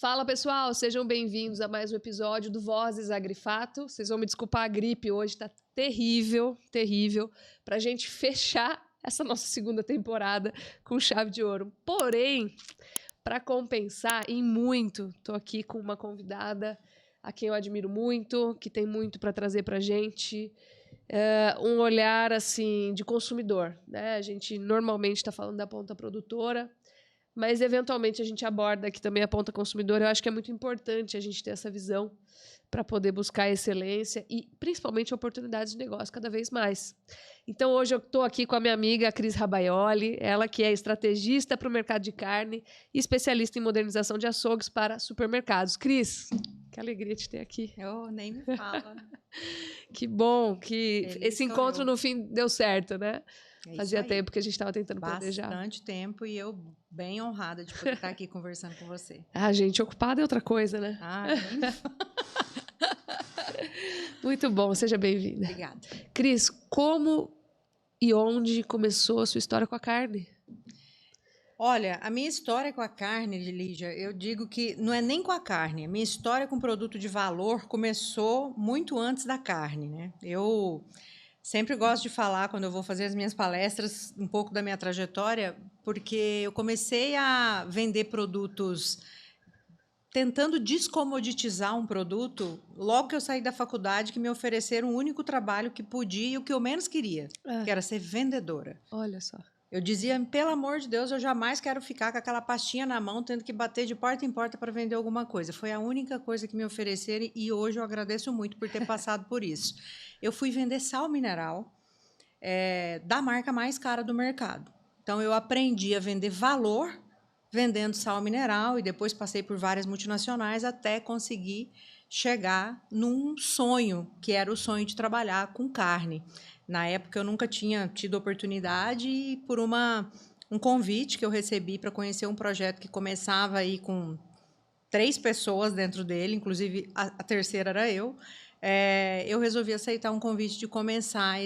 Fala pessoal, sejam bem-vindos a mais um episódio do Vozes Agrifato. Vocês vão me desculpar, a gripe hoje tá terrível, terrível, pra gente fechar essa nossa segunda temporada com chave de ouro. Porém, para compensar em muito, tô aqui com uma convidada a quem eu admiro muito, que tem muito para trazer pra gente, um olhar assim de consumidor, né? A gente normalmente está falando da ponta produtora, mas eventualmente a gente aborda aqui também a ponta consumidora. Eu acho que é muito importante a gente ter essa visão para poder buscar excelência e principalmente oportunidades de negócio cada vez mais. Então hoje eu estou aqui com a minha amiga Cris Rabaioli, ela que é estrategista para o mercado de carne e especialista em modernização de açougues para supermercados. Cris, que alegria te ter aqui. Nem me fala. Que bom que Feliz esse sou encontro eu. no fim deu certo, né? É Fazia isso aí. tempo que a gente estava tentando planejar. Bastante tempo e eu bem honrada de poder estar aqui conversando com você. Ah, gente, ocupada é outra coisa, né? Nem me fala. Muito bom, seja bem-vinda. Obrigada. Cris, como e onde começou a sua história com a carne? Olha, a minha história com a carne, Lígia, eu digo que não é nem com a carne. A minha história com produto de valor começou muito antes da carne, né? Eu sempre gosto de falar, quando eu vou fazer as minhas palestras, um pouco da minha trajetória, porque eu comecei a vender produtos tentando descomoditizar um produto logo que eu saí da faculdade, que me ofereceram o único trabalho que podia e o que eu menos queria, que era ser vendedora. Olha só. Eu dizia, pelo amor de Deus, eu jamais quero ficar com aquela pastinha na mão, tendo que bater de porta em porta para vender alguma coisa. Foi a única coisa que me ofereceram e hoje eu agradeço muito por ter passado por isso. Eu fui vender sal mineral da marca mais cara do mercado. Então, eu aprendi a vender valor vendendo sal mineral e depois passei por várias multinacionais até conseguir chegar num sonho, que era o sonho de trabalhar com carne. Na época, eu nunca tinha tido oportunidade e por um convite que eu recebi para conhecer um projeto que começava aí com 3 pessoas dentro dele, inclusive a terceira era eu, eu resolvi aceitar um convite de começar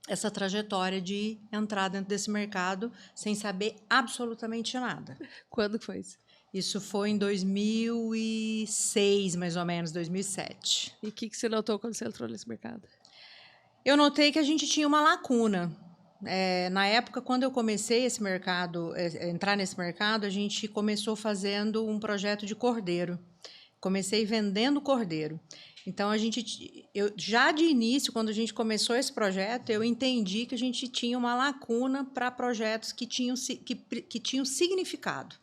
essa trajetória de entrar dentro desse mercado sem saber absolutamente nada. Quando foi isso? Isso foi em 2006, mais ou menos, 2007. E o que você notou quando você entrou nesse mercado? Eu notei que a gente tinha uma lacuna. Na época, quando eu comecei esse mercado, entrar nesse mercado, a gente começou fazendo um projeto de cordeiro. Comecei vendendo cordeiro. Então, já de início, quando a gente começou esse projeto, eu entendi que a gente tinha uma lacuna para projetos que tinham significado,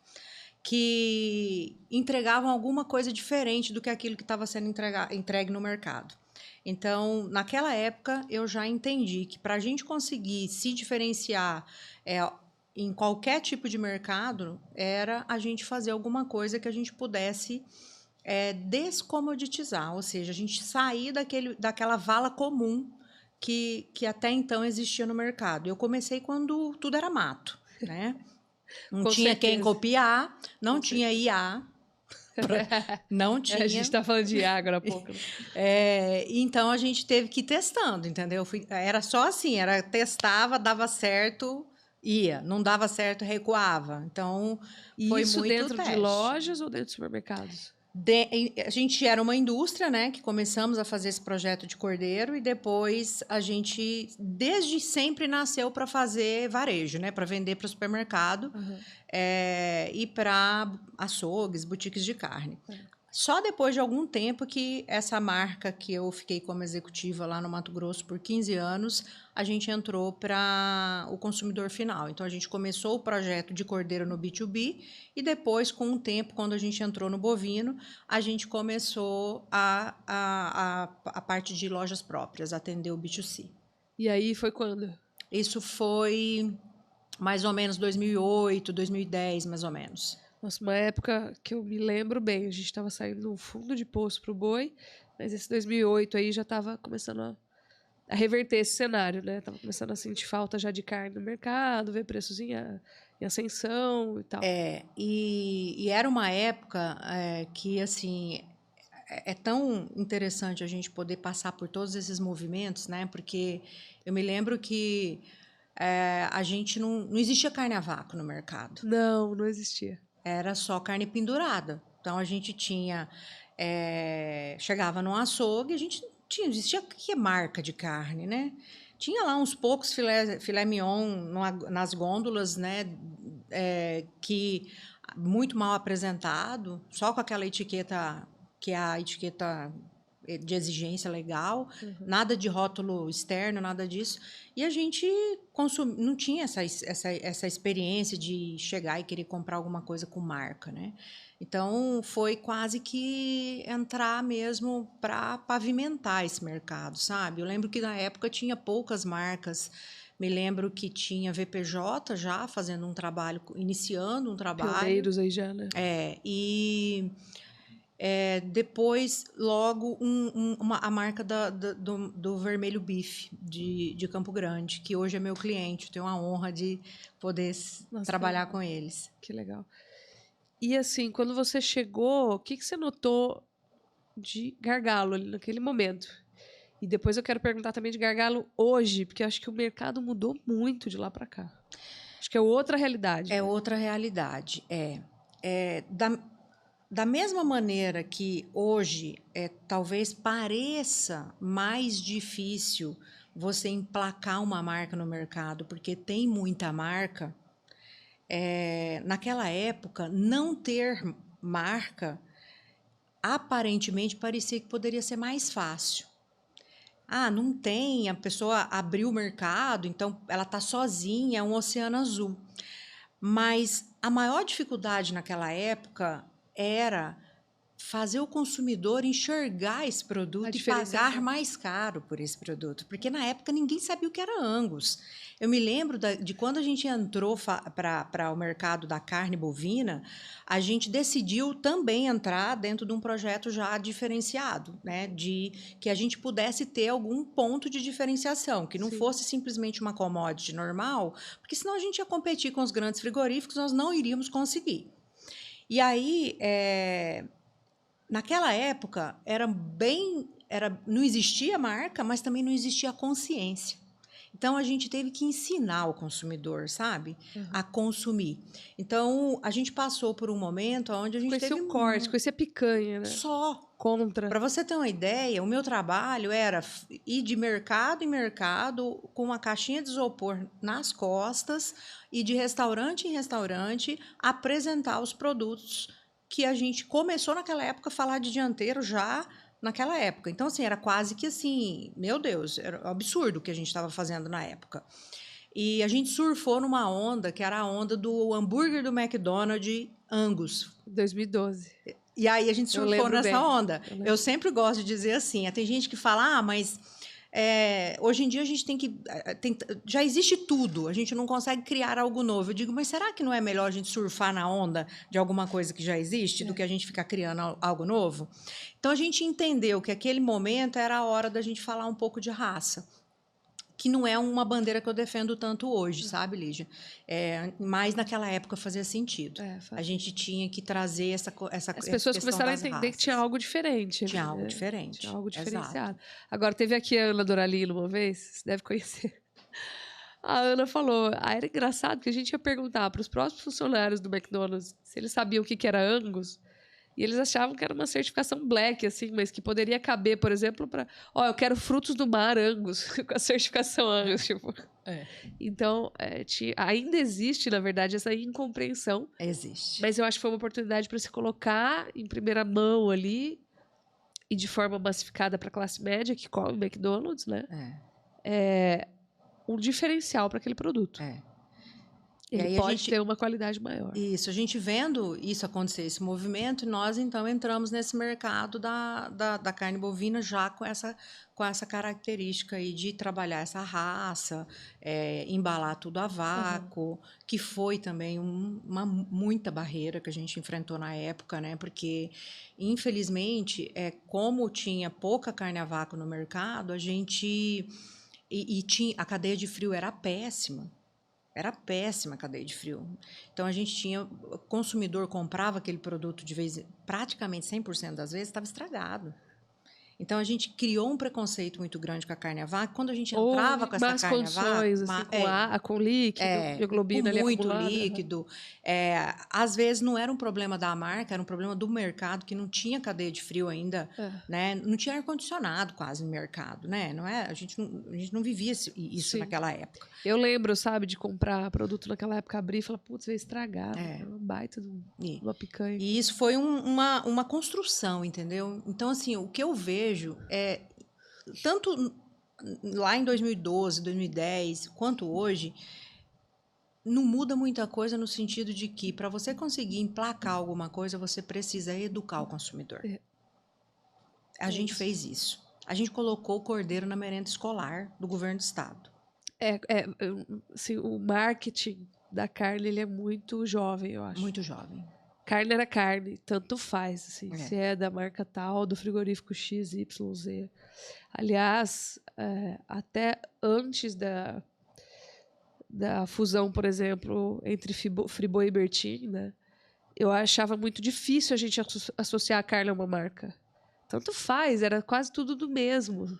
que entregavam alguma coisa diferente do que aquilo que estava sendo entregue no mercado. Então, naquela época, eu já entendi que para a gente conseguir se diferenciar em qualquer tipo de mercado, era a gente fazer alguma coisa que a gente pudesse descomoditizar, ou seja, a gente sair daquela vala comum que até então existia no mercado. Eu comecei quando tudo era mato, né? Não tinha quem copiar, não tinha IA, não tinha. A gente está falando de IA agora há pouco. Então a gente teve que ir testando, entendeu? Era só assim, testava, dava certo, ia, não dava certo, recuava. Então foi isso muito dentro teste. de lojas ou dentro de supermercados? A gente era uma indústria, né, que começamos a fazer esse projeto de cordeiro e depois a gente, desde sempre, nasceu para fazer varejo, né, para vender para o supermercado e para açougues, boutiques de carne. Só depois de algum tempo que essa marca que eu fiquei como executiva lá no Mato Grosso por 15 anos, a gente entrou para o consumidor final. Então, a gente começou o projeto de cordeiro no B2B e depois, com o tempo, quando a gente entrou no bovino, a gente começou a parte de lojas próprias, atender o B2C. E aí foi quando? Isso foi mais ou menos 2008, 2010, mais ou menos. Nossa, uma época que eu me lembro bem, a gente estava saindo no fundo de poço pro boi, mas esse 2008 aí já estava começando a reverter esse cenário, né? Tava começando a sentir falta já de carne no mercado, ver preços em ascensão e tal. E era uma época que, assim, é tão interessante a gente poder passar por todos esses movimentos, né? Porque eu me lembro que a gente não existia carne a vácuo no mercado. Não existia. era só carne pendurada. Então a gente chegava num açougue, a gente tinha, existia que marca de carne, né? Tinha lá uns poucos filé mignon nas gôndolas, né? Que muito mal apresentado, só com aquela etiqueta que é a etiqueta de exigência legal, nada de rótulo externo, nada disso. E a gente não tinha essa experiência de chegar e querer comprar alguma coisa com marca, né? Então, foi quase que entrar mesmo para pavimentar esse mercado, sabe? Eu lembro que na época tinha poucas marcas. Me lembro que tinha VPJ já fazendo um trabalho, iniciando um trabalho. Pioneiros aí já, né? Depois, logo, a marca do Vermelho Bife, de Campo Grande, que hoje é meu cliente. Eu tenho a honra de poder trabalhar com eles. Que legal. E assim, quando você chegou, o que você notou de gargalo ali naquele momento? E depois eu quero perguntar também de gargalo hoje, porque eu acho que o mercado mudou muito de lá para cá. Acho que é outra realidade. É outra realidade, da mesma maneira que hoje talvez pareça mais difícil você emplacar uma marca no mercado, porque tem muita marca, naquela época, não ter marca aparentemente parecia que poderia ser mais fácil. Não tem, a pessoa abriu o mercado, então ela está sozinha, é um oceano azul. Mas a maior dificuldade naquela época era fazer o consumidor enxergar esse produto e pagar mais caro por esse produto, porque na época ninguém sabia o que era Angus. Eu me lembro de quando a gente entrou para o mercado da carne bovina, a gente decidiu também entrar dentro de um projeto já diferenciado, né, de que a gente pudesse ter algum ponto de diferenciação, que não fosse simplesmente uma commodity normal, porque senão a gente ia competir com os grandes frigoríficos, nós não iríamos conseguir. E aí, naquela época, não existia marca, mas também não existia consciência. Então, a gente teve que ensinar o consumidor, sabe? A consumir. Então, a gente passou por um momento onde a gente teve o corte, conhecia a picanha, né? Só. Contra. Para você ter uma ideia, o meu trabalho era ir de mercado em mercado com uma caixinha de isopor nas costas e de restaurante em restaurante apresentar os produtos que a gente começou naquela época a falar de dianteiro já naquela época. Então, assim, era quase que assim, meu Deus, era um absurdo o que a gente estava fazendo na época. E a gente surfou numa onda que era a onda do hambúrguer do McDonald's Angus. 2012. E aí a gente surfou nessa onda. Eu sempre gosto de dizer assim, tem gente que fala, mas hoje em dia a gente já existe tudo, a gente não consegue criar algo novo. Eu digo, mas será que não é melhor a gente surfar na onda de alguma coisa que já existe do que a gente ficar criando algo novo? Então a gente entendeu que aquele momento era a hora da gente falar um pouco de raça, que não é uma bandeira que eu defendo tanto hoje, sabe, Lígia? Mas naquela época fazia sentido. A gente tinha que trazer essa As pessoas começaram a entender raças. Que tinha algo diferente. Tinha algo diferente. Tinha algo diferenciado. Exato. Agora, teve aqui a Ana Doralino uma vez, você deve conhecer. A Ana falou, era engraçado que a gente ia perguntar para os próprios funcionários do McDonald's se eles sabiam o que era Angus. E eles achavam que era uma certificação black, assim, mas que poderia caber, por exemplo, para... eu quero frutos do mar Angus, com a certificação Angus, tipo. Então, ainda existe, na verdade, essa incompreensão. Existe. Mas eu acho que foi uma oportunidade para se colocar em primeira mão ali e de forma massificada para a classe média, que come McDonald's, né? Um diferencial para aquele produto. Ele pode ter uma qualidade maior. Isso, a gente vendo isso acontecer, esse movimento, nós então entramos nesse mercado da carne bovina já com essa característica aí de trabalhar essa raça, embalar tudo a vácuo, que foi também muita barreira que a gente enfrentou na época, né? Porque, infelizmente, como tinha pouca carne a vácuo no mercado, a gente... a cadeia de frio era péssima. Era péssima a cadeia de frio. Então, o consumidor comprava aquele produto praticamente 100% das vezes, estava estragado. Então, a gente criou um preconceito muito grande com a carne a vaca. Quando a gente Ou entrava com essa más carne a vaca, condições, assim, com líquido, com hemoglobina ali muito acumulada. líquido, às vezes não era um problema da marca, era um problema do mercado, que não tinha cadeia de frio ainda, né? Não tinha ar-condicionado quase no mercado, né? Não é? A gente não vivia isso Sim. naquela época. Eu lembro, sabe, de comprar produto naquela época, abrir e falar, putz, vai estragar. É uma baita de uma picanha. E isso foi uma construção, entendeu? Então, assim, o que eu vejo é, tanto lá em 2012, 2010, quanto hoje, não muda muita coisa no sentido de que, para você conseguir emplacar alguma coisa, você precisa educar o consumidor. A gente fez isso. A gente colocou o cordeiro na merenda escolar do governo do estado. Assim, o marketing da carne, ele é muito jovem, eu acho. Muito jovem. Carne era carne, tanto faz, assim, se é da marca tal, do frigorífico XYZ. Aliás, até antes da fusão, por exemplo, entre Friboi e Bertin, né, eu achava muito difícil a gente associar a carne a uma marca. Tanto faz, era quase tudo do mesmo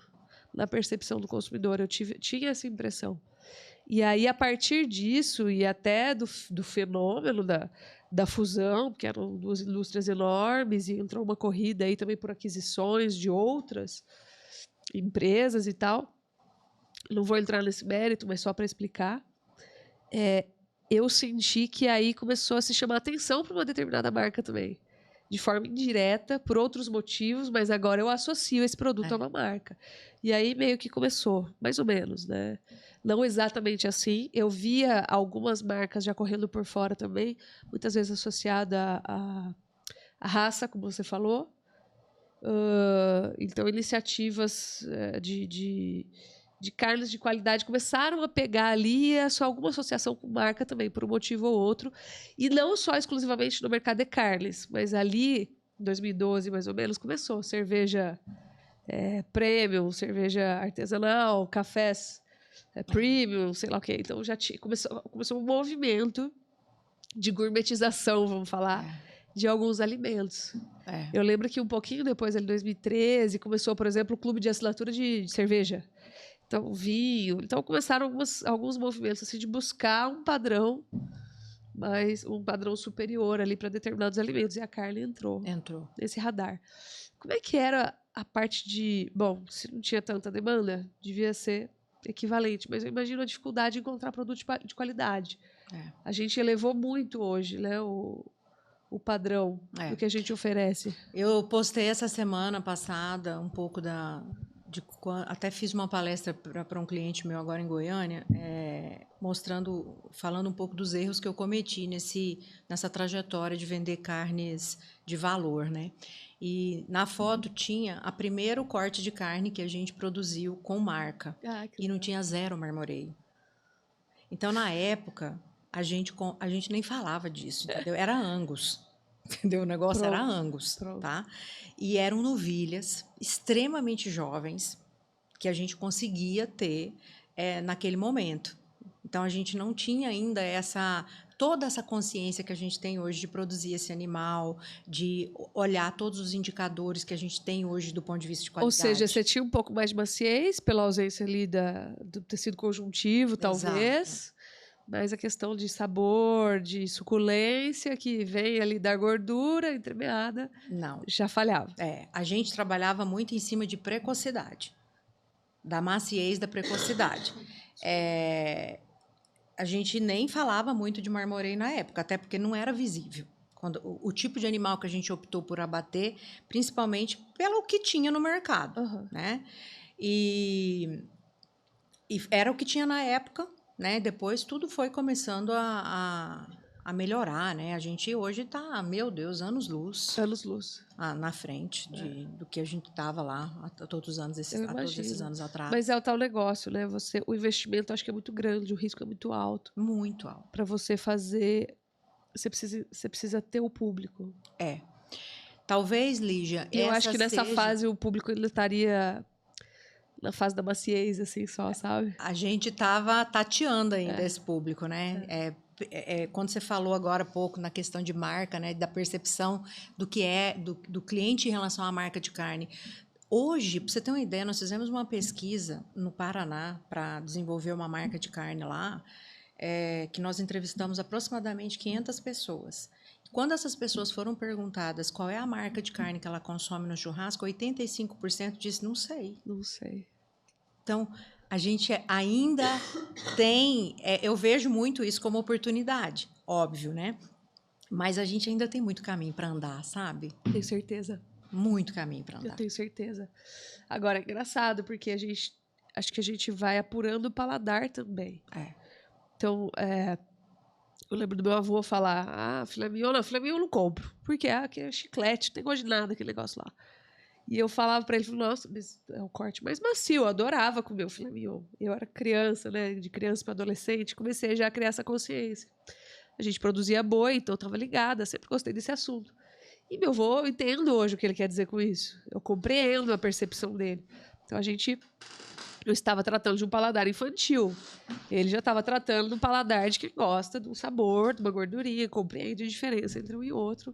na percepção do consumidor. Eu tinha essa impressão. E aí, a partir disso, e até do fenômeno da fusão, porque eram duas indústrias enormes, e entrou uma corrida aí também por aquisições de outras empresas e tal. Não vou entrar nesse mérito, mas só para explicar. Eu senti que aí começou a se chamar atenção para uma determinada marca também. De forma indireta, por outros motivos, mas agora eu associo esse produto a uma marca. E aí meio que começou, mais ou menos, né? Não exatamente assim. Eu via algumas marcas já correndo por fora também, muitas vezes associada à raça, como você falou. Então, iniciativas de carnes de qualidade começaram a pegar ali alguma associação com marca também, por um motivo ou outro. E não só exclusivamente no mercado de carnes, mas ali, em 2012, mais ou menos, começou cerveja premium, cerveja artesanal, cafés premium, sei lá o quê. Então, já começou um movimento de gourmetização, vamos falar, de alguns alimentos. Eu lembro que um pouquinho depois, em 2013, começou, por exemplo, o clube de assinatura de cerveja. Então, vinho. Então, começaram alguns movimentos assim, de buscar um padrão, mas um padrão superior ali para determinados alimentos. E a carne entrou nesse radar. Como é que era a parte de... Bom, se não tinha tanta demanda, devia ser equivalente. Mas eu imagino a dificuldade de encontrar produto de qualidade. A gente elevou muito hoje, né, o padrão do que a gente oferece. Eu postei essa semana passada um pouco até fiz uma palestra para um cliente meu agora em Goiânia, falando um pouco dos erros que eu cometi nessa trajetória de vender carnes de valor, né? E na foto tinha o primeiro corte de carne que a gente produziu com marca, e não tinha zero marmoreio. Então, na época, a gente nem falava disso, entendeu? Era Angus. Entendeu? O negócio era Angus, tá? E eram novilhas extremamente jovens que a gente conseguia ter naquele momento. Então, a gente não tinha ainda toda essa consciência que a gente tem hoje de produzir esse animal, de olhar todos os indicadores que a gente tem hoje do ponto de vista de qualidade. Ou seja, você tinha um pouco mais de maciez pela ausência ali do tecido conjuntivo, talvez. Exato. Mas a questão de sabor, de suculência, que vem ali da gordura entremeada, já falhava. A gente trabalhava muito em cima de precocidade, da maciez da precocidade. A gente nem falava muito de marmoreio na época, até porque não era visível. O tipo de animal que a gente optou por abater, principalmente pelo que tinha no mercado, né? E era o que tinha na época. Né? Depois tudo foi começando a melhorar, né? A gente hoje está, meu Deus, anos-luz na frente do que a gente estava lá há todos esses anos atrás. Mas é o tal negócio, né? O investimento acho que é muito grande, o risco é muito alto. Muito alto. Para você fazer, você precisa ter o público. Talvez, Lígia, eu acho que nessa fase o público ele estaria na fase da maciez, assim, só, sabe? A gente estava tateando ainda esse público, né? Quando você falou agora há pouco na questão de marca, né? Da percepção do que do cliente em relação à marca de carne. Hoje, para você ter uma ideia, nós fizemos uma pesquisa no Paraná para desenvolver uma marca de carne lá, que nós entrevistamos aproximadamente 500 pessoas. Quando essas pessoas foram perguntadas qual é a marca de carne que ela consome no churrasco, 85% disse, não sei. Não sei. Então, a gente ainda tem... eu vejo muito isso como oportunidade, óbvio, né? Mas a gente ainda tem muito caminho para andar, sabe? Tenho certeza. Muito caminho para Eu andar. tenho certeza. Agora, é engraçado, porque acho que a gente vai apurando o paladar também. Então, eu lembro do meu avô falar, filé mignon eu não compro. Porque aqui é chiclete, não tem gosto de nada aquele negócio lá. E eu falava pra ele, nossa, mas é o corte mais macio, eu adorava comer o filé mignon. Eu era criança, né, de criança para adolescente, comecei já a criar essa consciência. A gente produzia boi, então eu estava ligada, sempre gostei desse assunto. E meu avô, eu entendo hoje o que ele quer dizer com isso. Eu compreendo a percepção dele. Então eu estava tratando de um paladar infantil. Ele já estava tratando de um paladar de quem gosta de um sabor, de uma gordurinha, compreende a diferença entre um e outro.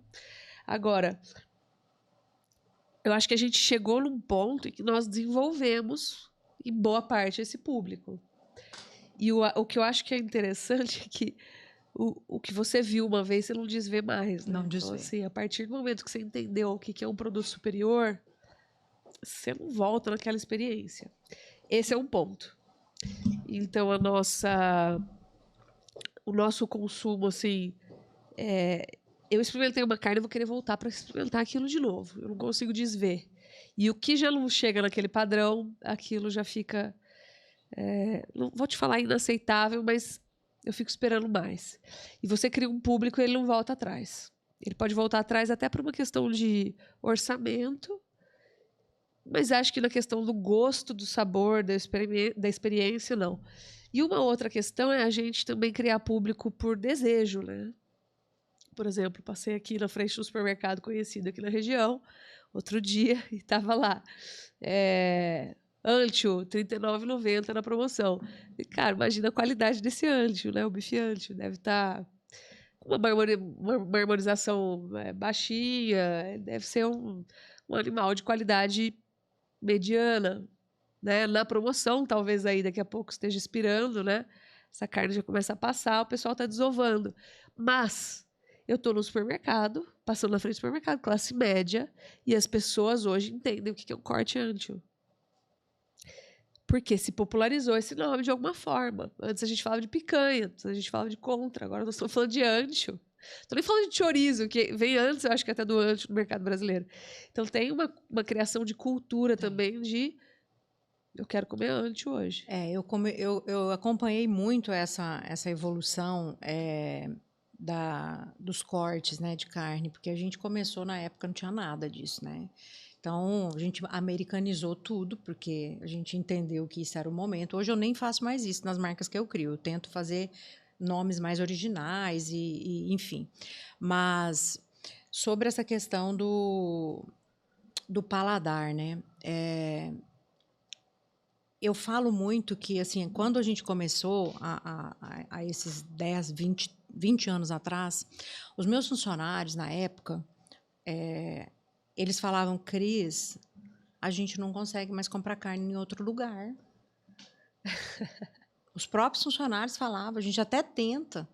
Agora, eu acho que a gente chegou num ponto em que nós desenvolvemos, em boa parte, esse público. E o que eu acho que é interessante é que o que você viu uma vez, você não desvê mais. Né? Não desvê. Então, assim, a partir do momento que você entendeu o que é um produto superior, você não volta naquela experiência. Esse é um ponto. Então, o nosso consumo, assim... eu experimentei uma carne, eu vou querer voltar para experimentar aquilo de novo. Eu não consigo desver. E o que já não chega naquele padrão, aquilo já fica... não vou te falar inaceitável, mas eu fico esperando mais. E você cria um público e ele não volta atrás. Ele pode voltar atrás até por uma questão de orçamento, mas acho que na questão do gosto, do sabor, da experiência, não. E uma outra questão é a gente também criar público por desejo, né? Por exemplo, passei aqui na frente de um supermercado conhecido aqui na região, outro dia, e estava lá. Ancho, R$ 39,90 na promoção. E, cara, imagina a qualidade desse ancho, né? O bife ancho. Deve estar com uma marmorização baixinha, deve ser um animal de qualidade mediana, né? Na promoção, talvez aí daqui a pouco esteja expirando, né? Essa carne já começa a passar, o pessoal está desovando. Mas eu estou no supermercado, passando na frente do supermercado, classe média, e as pessoas hoje entendem o que é um corte ancho. Porque se popularizou esse nome de alguma forma. Antes a gente falava de picanha, antes a gente falava de contra, agora nós estamos falando de ancho. Estou nem falando de chorizo, que vem antes, eu acho que até do ancho no mercado brasileiro. Então tem uma criação de cultura também de eu quero comer ancho hoje. Eu acompanhei muito essa evolução dos cortes, né, de carne, porque a gente começou na época, não tinha nada disso, né? Então, a gente americanizou tudo, porque a gente entendeu que isso era o momento. Hoje eu nem faço mais isso nas marcas que eu crio. Eu tento fazer nomes mais originais enfim. Mas sobre essa questão do paladar, né? Eu falo muito que, assim, quando a gente começou a esses 10, 20 anos atrás, os meus funcionários, na época, eles falavam, Cris, a gente não consegue mais comprar carne em outro lugar. Os próprios funcionários falavam, a gente até tenta,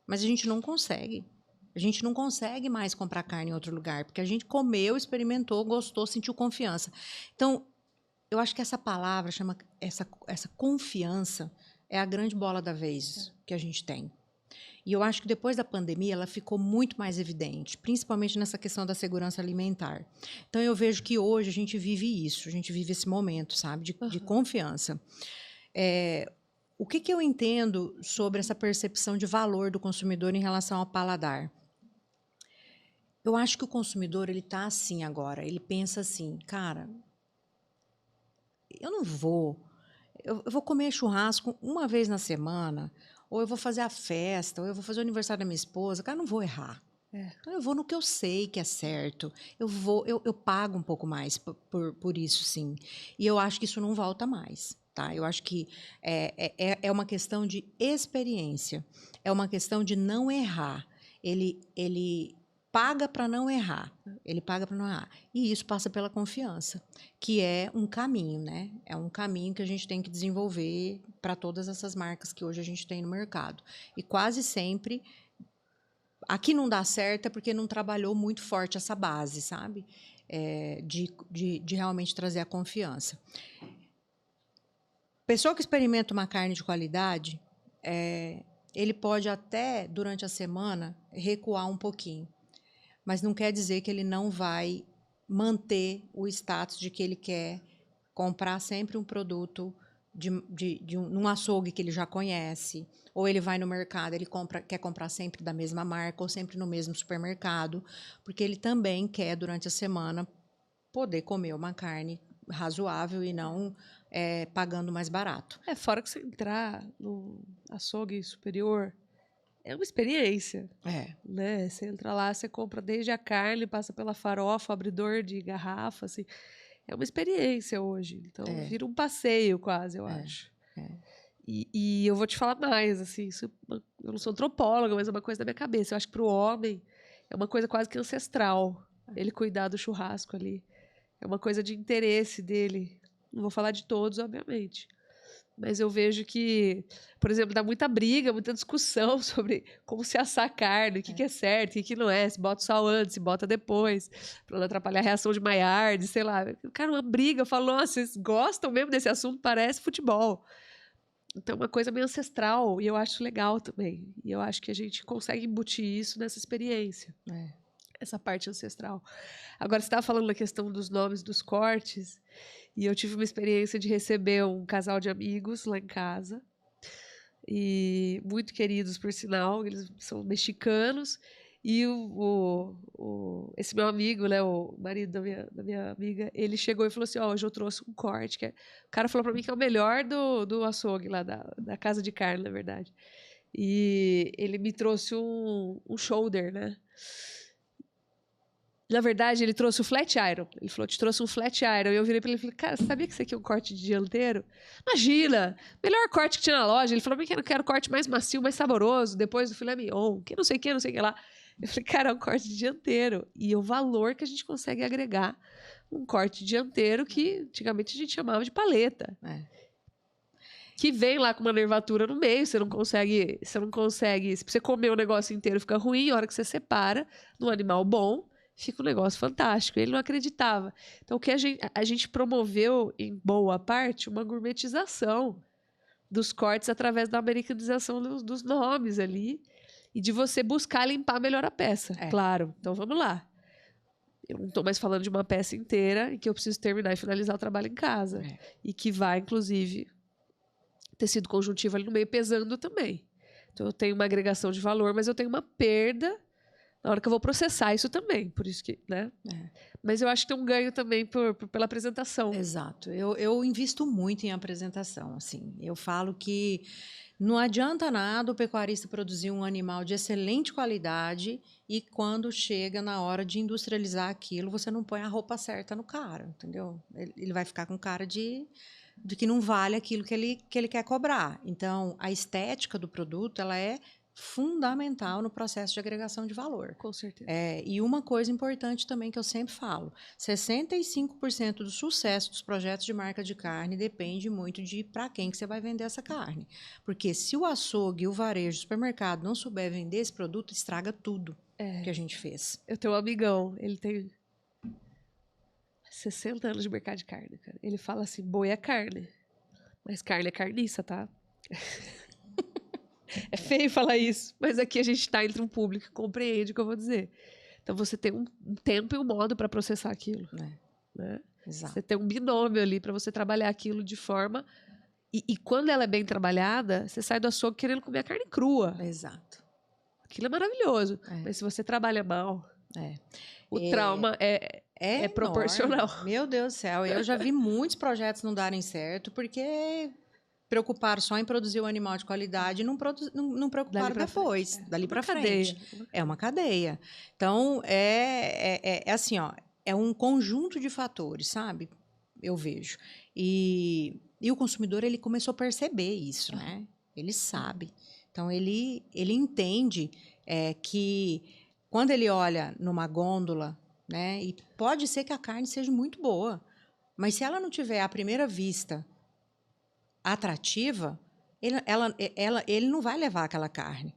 mas a gente não consegue. A gente não consegue mais comprar carne em outro lugar, porque a gente comeu, experimentou, gostou, sentiu confiança. Então, eu acho que essa palavra, essa confiança, é a grande bola da vez que a gente tem. E eu acho que depois da pandemia ela ficou muito mais evidente, principalmente nessa questão da segurança alimentar. Então eu vejo que hoje a gente vive isso, a gente vive esse momento, sabe, de confiança. O que eu entendo sobre essa percepção de valor do consumidor em relação ao paladar? Eu acho que o consumidor ele está assim agora, ele pensa assim, cara, eu vou comer churrasco uma vez na semana, ou eu vou fazer a festa, ou eu vou fazer o aniversário da minha esposa, cara, eu não vou errar. Então, eu vou no que eu sei que é certo. Eu pago um pouco mais por isso, sim. E eu acho que isso não volta mais. Tá? Eu acho que é uma questão de experiência, é uma questão de não errar. Ele paga para não errar. Ele paga para não errar. E isso passa pela confiança, que é um caminho, né? É um caminho que a gente tem que desenvolver para todas essas marcas que hoje a gente tem no mercado. E quase sempre, aqui não dá certo é porque não trabalhou muito forte essa base, sabe? De realmente trazer a confiança. Pessoa que experimenta uma carne de qualidade, ele pode até, durante a semana, recuar um pouquinho. Mas não quer dizer que ele não vai manter o status de que ele quer comprar sempre um produto num açougue que ele já conhece, ou ele vai no mercado, quer comprar sempre da mesma marca, ou sempre no mesmo supermercado, porque ele também quer, durante a semana, poder comer uma carne razoável e não pagando mais barato. Fora que você entrar no açougue superior, é uma experiência. Né? Você entra lá, você compra desde a carne, passa pela farofa, abridor de garrafa, assim. É uma experiência hoje. Então, vira um passeio quase, eu acho. E eu vou te falar mais, assim, eu não sou antropóloga, mas é uma coisa da minha cabeça. Eu acho que para o homem é uma coisa quase que ancestral. Ele cuidar do churrasco ali. É uma coisa de interesse dele. Não vou falar de todos, obviamente. Mas eu vejo que, por exemplo, dá muita briga, muita discussão sobre como se assar carne, o que é certo, o que não é, se bota o sal antes, se bota depois, para não atrapalhar a reação de Maillard, sei lá. Cara, uma briga, eu falo, nossa, vocês gostam mesmo desse assunto? Parece futebol. Então, é uma coisa meio ancestral, e eu acho legal também. E eu acho que a gente consegue embutir isso nessa experiência. Essa parte ancestral. Agora, você estava falando da questão dos nomes dos cortes, e eu tive uma experiência de receber um casal de amigos lá em casa, e muito queridos, por sinal, eles são mexicanos, e esse meu amigo, né, o marido da minha amiga, ele chegou e falou assim, hoje eu trouxe um corte, o cara falou para mim que é o melhor do açougue lá, da casa de carne, na verdade. E ele me trouxe um shoulder, né? Na verdade, ele trouxe o flat iron. Ele falou, te trouxe um flat iron. E eu virei pra ele e falei, cara, você sabia que isso aqui é um corte de dianteiro? Imagina! Melhor corte que tinha na loja. Ele falou, que eu quero corte mais macio, mais saboroso, depois do filé mignon, que não sei o que, não sei o que lá. Eu falei, cara, é um corte de dianteiro. E o valor que a gente consegue agregar um corte dianteiro que antigamente a gente chamava de paleta. Que vem lá com uma nervatura no meio, você não consegue... Se você comer o negócio inteiro, fica ruim. A hora que você separa, num animal bom, fica um negócio fantástico. Ele não acreditava. Então, o que a gente promoveu, em boa parte, uma gourmetização dos cortes através da americanização dos nomes ali e de você buscar limpar melhor a peça. Claro. Então, vamos lá. Eu não estou mais falando de uma peça inteira e que eu preciso terminar e finalizar o trabalho em casa. E que vai, inclusive, tecido conjuntivo ali no meio pesando também. Então, eu tenho uma agregação de valor, mas eu tenho uma perda na hora que eu vou processar isso também, por isso que, né? Mas eu acho que tem um ganho também pela apresentação. Exato. Eu invisto muito em apresentação, assim. Eu falo que não adianta nada o pecuarista produzir um animal de excelente qualidade e quando chega na hora de industrializar aquilo, você não põe a roupa certa no cara, entendeu? Ele vai ficar com cara de que não vale aquilo que ele quer cobrar. Então, a estética do produto, ela é fundamental no processo de agregação de valor. Com certeza. E uma coisa importante também que eu sempre falo, 65% do sucesso dos projetos de marca de carne depende muito de para quem que você vai vender essa carne. Porque se o açougue, o varejo, o supermercado não souber vender esse produto, estraga tudo que a gente fez. Eu tenho um amigão, ele tem 60 anos de mercado de carne, cara. Ele fala assim, boi é carne, mas carne é carniça, tá? É feio falar isso, mas aqui a gente está entre um público que compreende o que eu vou dizer. Então, você tem um tempo e um modo para processar aquilo. Né? Exato. Você tem um binômio ali para você trabalhar aquilo de forma... E quando ela é bem trabalhada, você sai do açougue querendo comer a carne crua. Exato. Aquilo é maravilhoso. Mas se você trabalha mal, o trauma é proporcional. Meu Deus do céu. Eu já vi muitos projetos não darem certo porque... preocuparam só em produzir o animal de qualidade e não preocuparam depois, dali para frente. É uma cadeia. Então, é assim, ó, é um conjunto de fatores, sabe? Eu vejo. E o consumidor, ele começou a perceber isso, né? Ele sabe. Então, ele entende que quando ele olha numa gôndola, né, e pode ser que a carne seja muito boa, mas se ela não tiver à primeira vista atrativa, ele não vai levar aquela carne.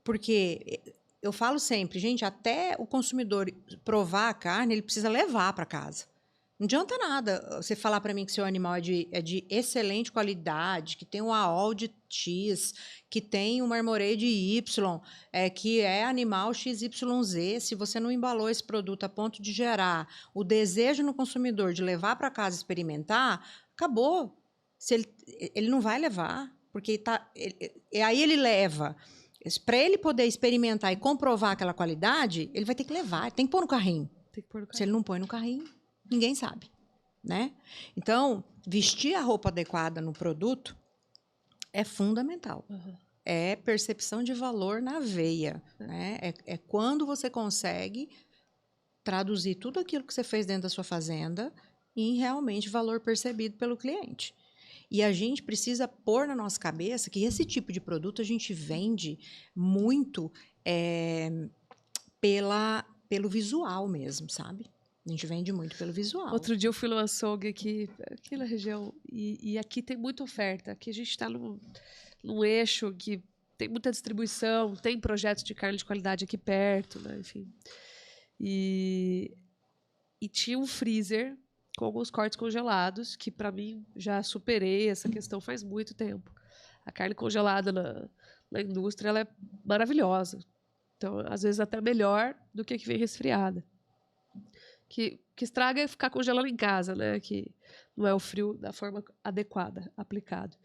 Porque eu falo sempre, gente, até o consumidor provar a carne, ele precisa levar para casa. Não adianta nada você falar para mim que seu animal é de excelente qualidade, que tem um AOL de X, que tem um marmoreio de Y, que é animal XYZ. Se você não embalou esse produto a ponto de gerar o desejo no consumidor de levar para casa experimentar, acabou. Ele não vai levar, porque aí ele leva. Para ele poder experimentar e comprovar aquela qualidade, ele vai ter que levar, tem que pôr no carrinho. Tem que pôr no carrinho. Se ele não põe no carrinho, ninguém sabe, né? Então, vestir a roupa adequada no produto é fundamental. É percepção de valor na veia, né? É quando você consegue traduzir tudo aquilo que você fez dentro da sua fazenda em realmente valor percebido pelo cliente. E a gente precisa pôr na nossa cabeça que esse tipo de produto a gente vende muito pelo visual mesmo, sabe? A gente vende muito pelo visual. Outro dia eu fui num açougue aqui na região, e aqui tem muita oferta. Aqui a gente está num eixo que tem muita distribuição, tem projetos de carne de qualidade aqui perto, né? Enfim. E tinha um freezer com alguns cortes congelados, que para mim já superei essa questão faz muito tempo. A carne congelada na indústria ela é maravilhosa. Então, às vezes até melhor do que vem resfriada. Que estraga é ficar congelando em casa, né? Que não é o frio da forma adequada, aplicado.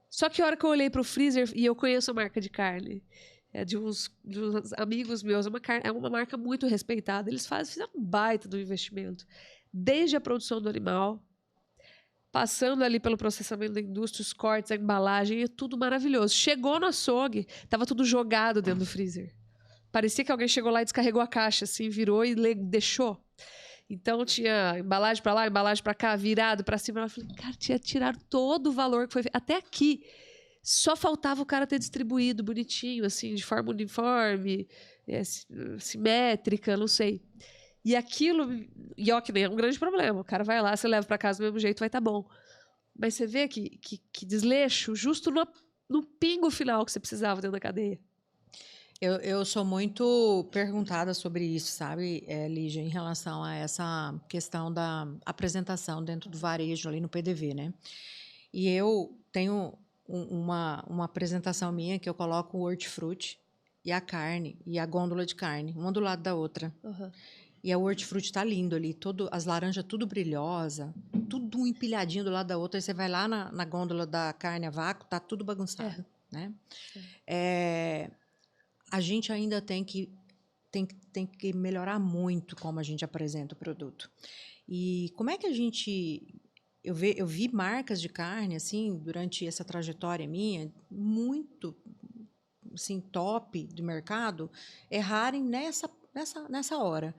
Só que a hora que eu olhei para o freezer, e eu conheço a marca de carne, de uns amigos meus, é uma marca muito respeitada. Eles fizeram um baita do investimento. Desde a produção do animal, passando ali pelo processamento da indústria, os cortes, a embalagem, é tudo maravilhoso. Chegou no açougue, estava tudo jogado dentro do freezer. Parecia que alguém chegou lá e descarregou a caixa, assim, virou e deixou. Então tinha embalagem para lá, embalagem para cá, virado para cima. Eu falei, cara, tinha tirado todo o valor que foi feito. Até aqui, só faltava o cara ter distribuído bonitinho, assim, de forma uniforme, simétrica, não sei. E aquilo, que nem é um grande problema. O cara vai lá, você leva para casa do mesmo jeito, vai estar bom. Mas você vê que desleixo justo no pingo final que você precisava dentro da cadeia. Eu sou muito perguntada sobre isso, sabe, Lígia, em relação a essa questão da apresentação dentro do varejo ali no PDV, né? E eu tenho uma apresentação minha que eu coloco o hortifruti e a carne, e a gôndola de carne, uma do lado da outra. E a hortifruti tá lindo ali, as laranjas tudo brilhosa, tudo um empilhadinho do lado da outra. Aí você vai lá na gôndola da carne a vácuo, tá tudo bagunçado, né? A gente ainda tem que melhorar muito como a gente apresenta o produto. E como é que a gente... Eu vi marcas de carne, assim, durante essa trajetória minha, muito, assim, top do mercado, errarem nessa hora.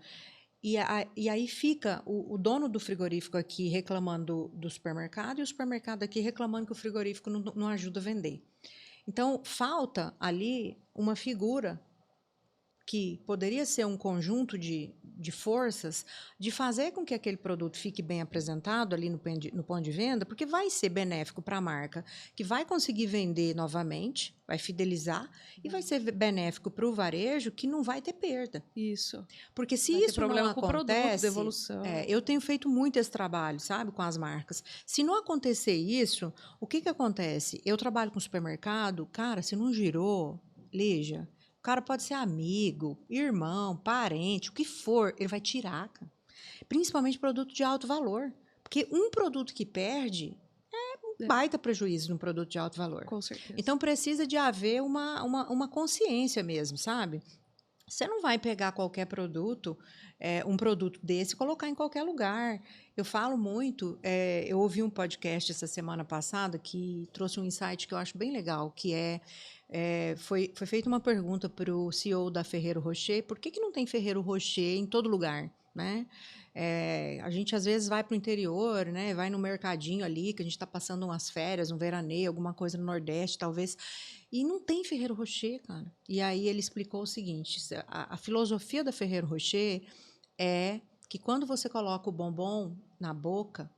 E aí fica o dono do frigorífico aqui reclamando do supermercado e o supermercado aqui reclamando que o frigorífico não ajuda a vender. Então, falta ali uma figura que poderia ser um conjunto de forças de fazer com que aquele produto fique bem apresentado ali no ponto de venda, porque vai ser benéfico para a marca, que vai conseguir vender novamente, vai fidelizar, e vai ser benéfico para o varejo, que não vai ter perda. Isso. Porque se vai isso ter problema não com acontece... o produto, devolução. Eu tenho feito muito esse trabalho, sabe, com as marcas. Se não acontecer isso, o que acontece? Eu trabalho com supermercado, cara, se não girou, Lígia... O cara pode ser amigo, irmão, parente, o que for, ele vai tirar, cara. Principalmente produto de alto valor. Porque um produto que perde é um baita prejuízo num produto de alto valor. Com certeza. Então, precisa de haver uma consciência mesmo, sabe? Você não vai pegar qualquer produto, um produto desse, e colocar em qualquer lugar. Eu falo muito, eu ouvi um podcast essa semana passada que trouxe um insight que eu acho bem legal, que foi feita uma pergunta para o CEO da Ferrero Rocher, por que não tem Ferrero Rocher em todo lugar? né? A gente às vezes vai para o interior, né? Vai no mercadinho ali, que a gente está passando umas férias, um veraneio, alguma coisa no Nordeste, talvez, e não tem Ferrero Rocher, cara. E aí ele explicou o seguinte: a filosofia da Ferrero Rocher é que quando você coloca o bombom na boca,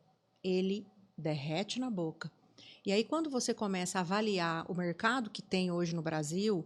ele derrete na boca. E aí, quando você começa a avaliar o mercado que tem hoje no Brasil,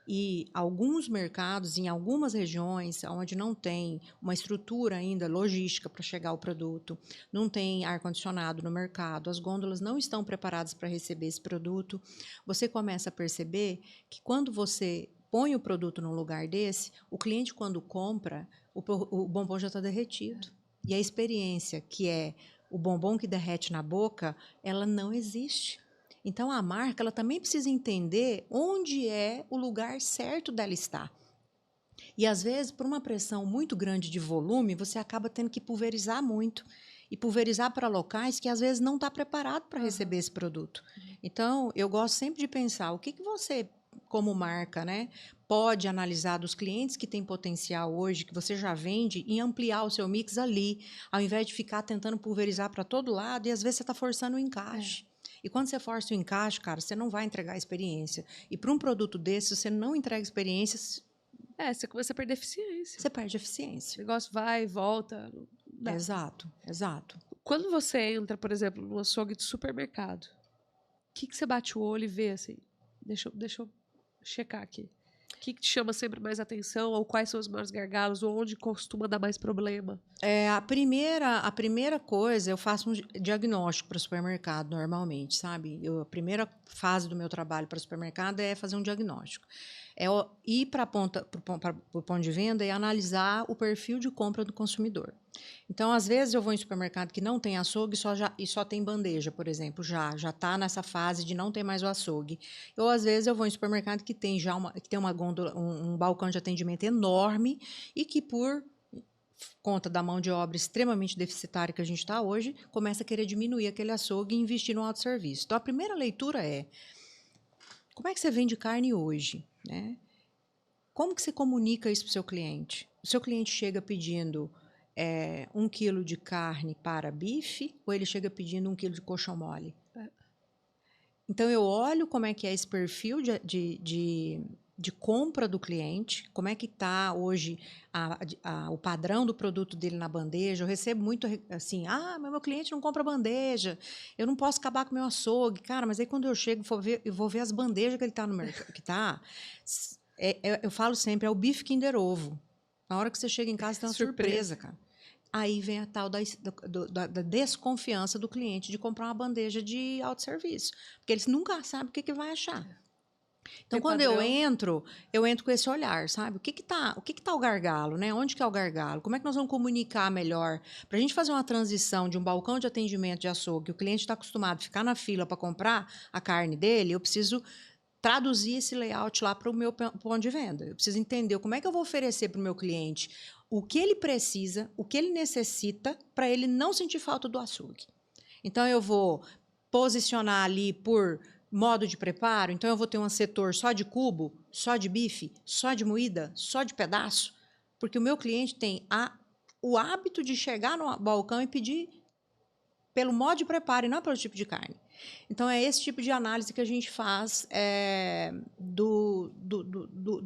e alguns mercados, em algumas regiões, onde não tem uma estrutura ainda logística para chegar ao produto, não tem ar-condicionado no mercado, as gôndolas não estão preparadas para receber esse produto, você começa a perceber que quando você põe o produto num lugar desse, o cliente, quando compra, o bombom já está derretido. E a experiência, que é o bombom que derrete na boca, ela não existe. Então, a marca ela também precisa entender onde é o lugar certo dela estar. E, às vezes, por uma pressão muito grande de volume, você acaba tendo que pulverizar muito. E pulverizar para locais que, às vezes, não está preparado para receber esse produto. Então, eu gosto sempre de pensar o que você, como marca, né, pode analisar dos clientes que têm potencial hoje, que você já vende, e ampliar o seu mix ali, ao invés de ficar tentando pulverizar para todo lado, e às vezes você está forçando o encaixe. E quando você força o encaixe, cara, você não vai entregar experiência. E para um produto desse, se você não entrega experiência, você começa a perder eficiência. você perde eficiência. O negócio vai e volta. Não. Exato, exato. Quando você entra, por exemplo, num açougue de supermercado, o que você bate o olho e vê assim? Deixa eu checar aqui. O que te chama sempre mais atenção? Ou quais são os maiores gargalos? Ou onde costuma dar mais problema? A primeira coisa, eu faço um diagnóstico para o supermercado, normalmente, sabe? A primeira fase do meu trabalho para o supermercado é fazer um diagnóstico. É ir para o ponto de venda e analisar o perfil de compra do consumidor. Então, às vezes, eu vou em supermercado que não tem açougue e só tem bandeja, por exemplo, já está nessa fase de não ter mais o açougue. Ou, às vezes, eu vou em supermercado que tem uma gôndola, um balcão de atendimento enorme e que, por conta da mão de obra extremamente deficitária que a gente está hoje, começa a querer diminuir aquele açougue e investir no autosserviço. Então, a primeira leitura é: como é que você vende carne hoje? Né? Como que você comunica isso para o seu cliente? O seu cliente chega pedindo 1 quilo de carne para bife ou ele chega pedindo 1 quilo de coxão mole? Então, eu olho como é que é esse perfil de compra do cliente, como é que está hoje o padrão do produto dele na bandeja. Eu recebo muito assim: mas meu cliente não compra bandeja, eu não posso acabar com o meu açougue. Cara, mas aí quando eu chego, eu vou ver as bandejas que ele está no mercado. Eu falo sempre, é o bife Kinder Ovo. Na hora que você chega em casa, tem uma surpresa, cara. Aí vem a tal da desconfiança do cliente de comprar uma bandeja de autosserviço, porque eles nunca sabem o que vai achar. Então, quando eu entro com esse olhar, sabe? O que tá o gargalo, né? Onde que é o gargalo? Como é que nós vamos comunicar melhor? Para a gente fazer uma transição de um balcão de atendimento de açougue, o cliente está acostumado a ficar na fila para comprar a carne dele, eu preciso traduzir esse layout lá para o meu ponto de venda. Eu preciso entender como é que eu vou oferecer para o meu cliente o que ele precisa, o que ele necessita, para ele não sentir falta do açougue. Então, eu vou posicionar ali por modo de preparo. Então, eu vou ter um setor só de cubo, só de bife, só de moída, só de pedaço, porque o meu cliente tem o hábito de chegar no balcão e pedir pelo modo de preparo e não pelo tipo de carne. Então, é esse tipo de análise que a gente faz do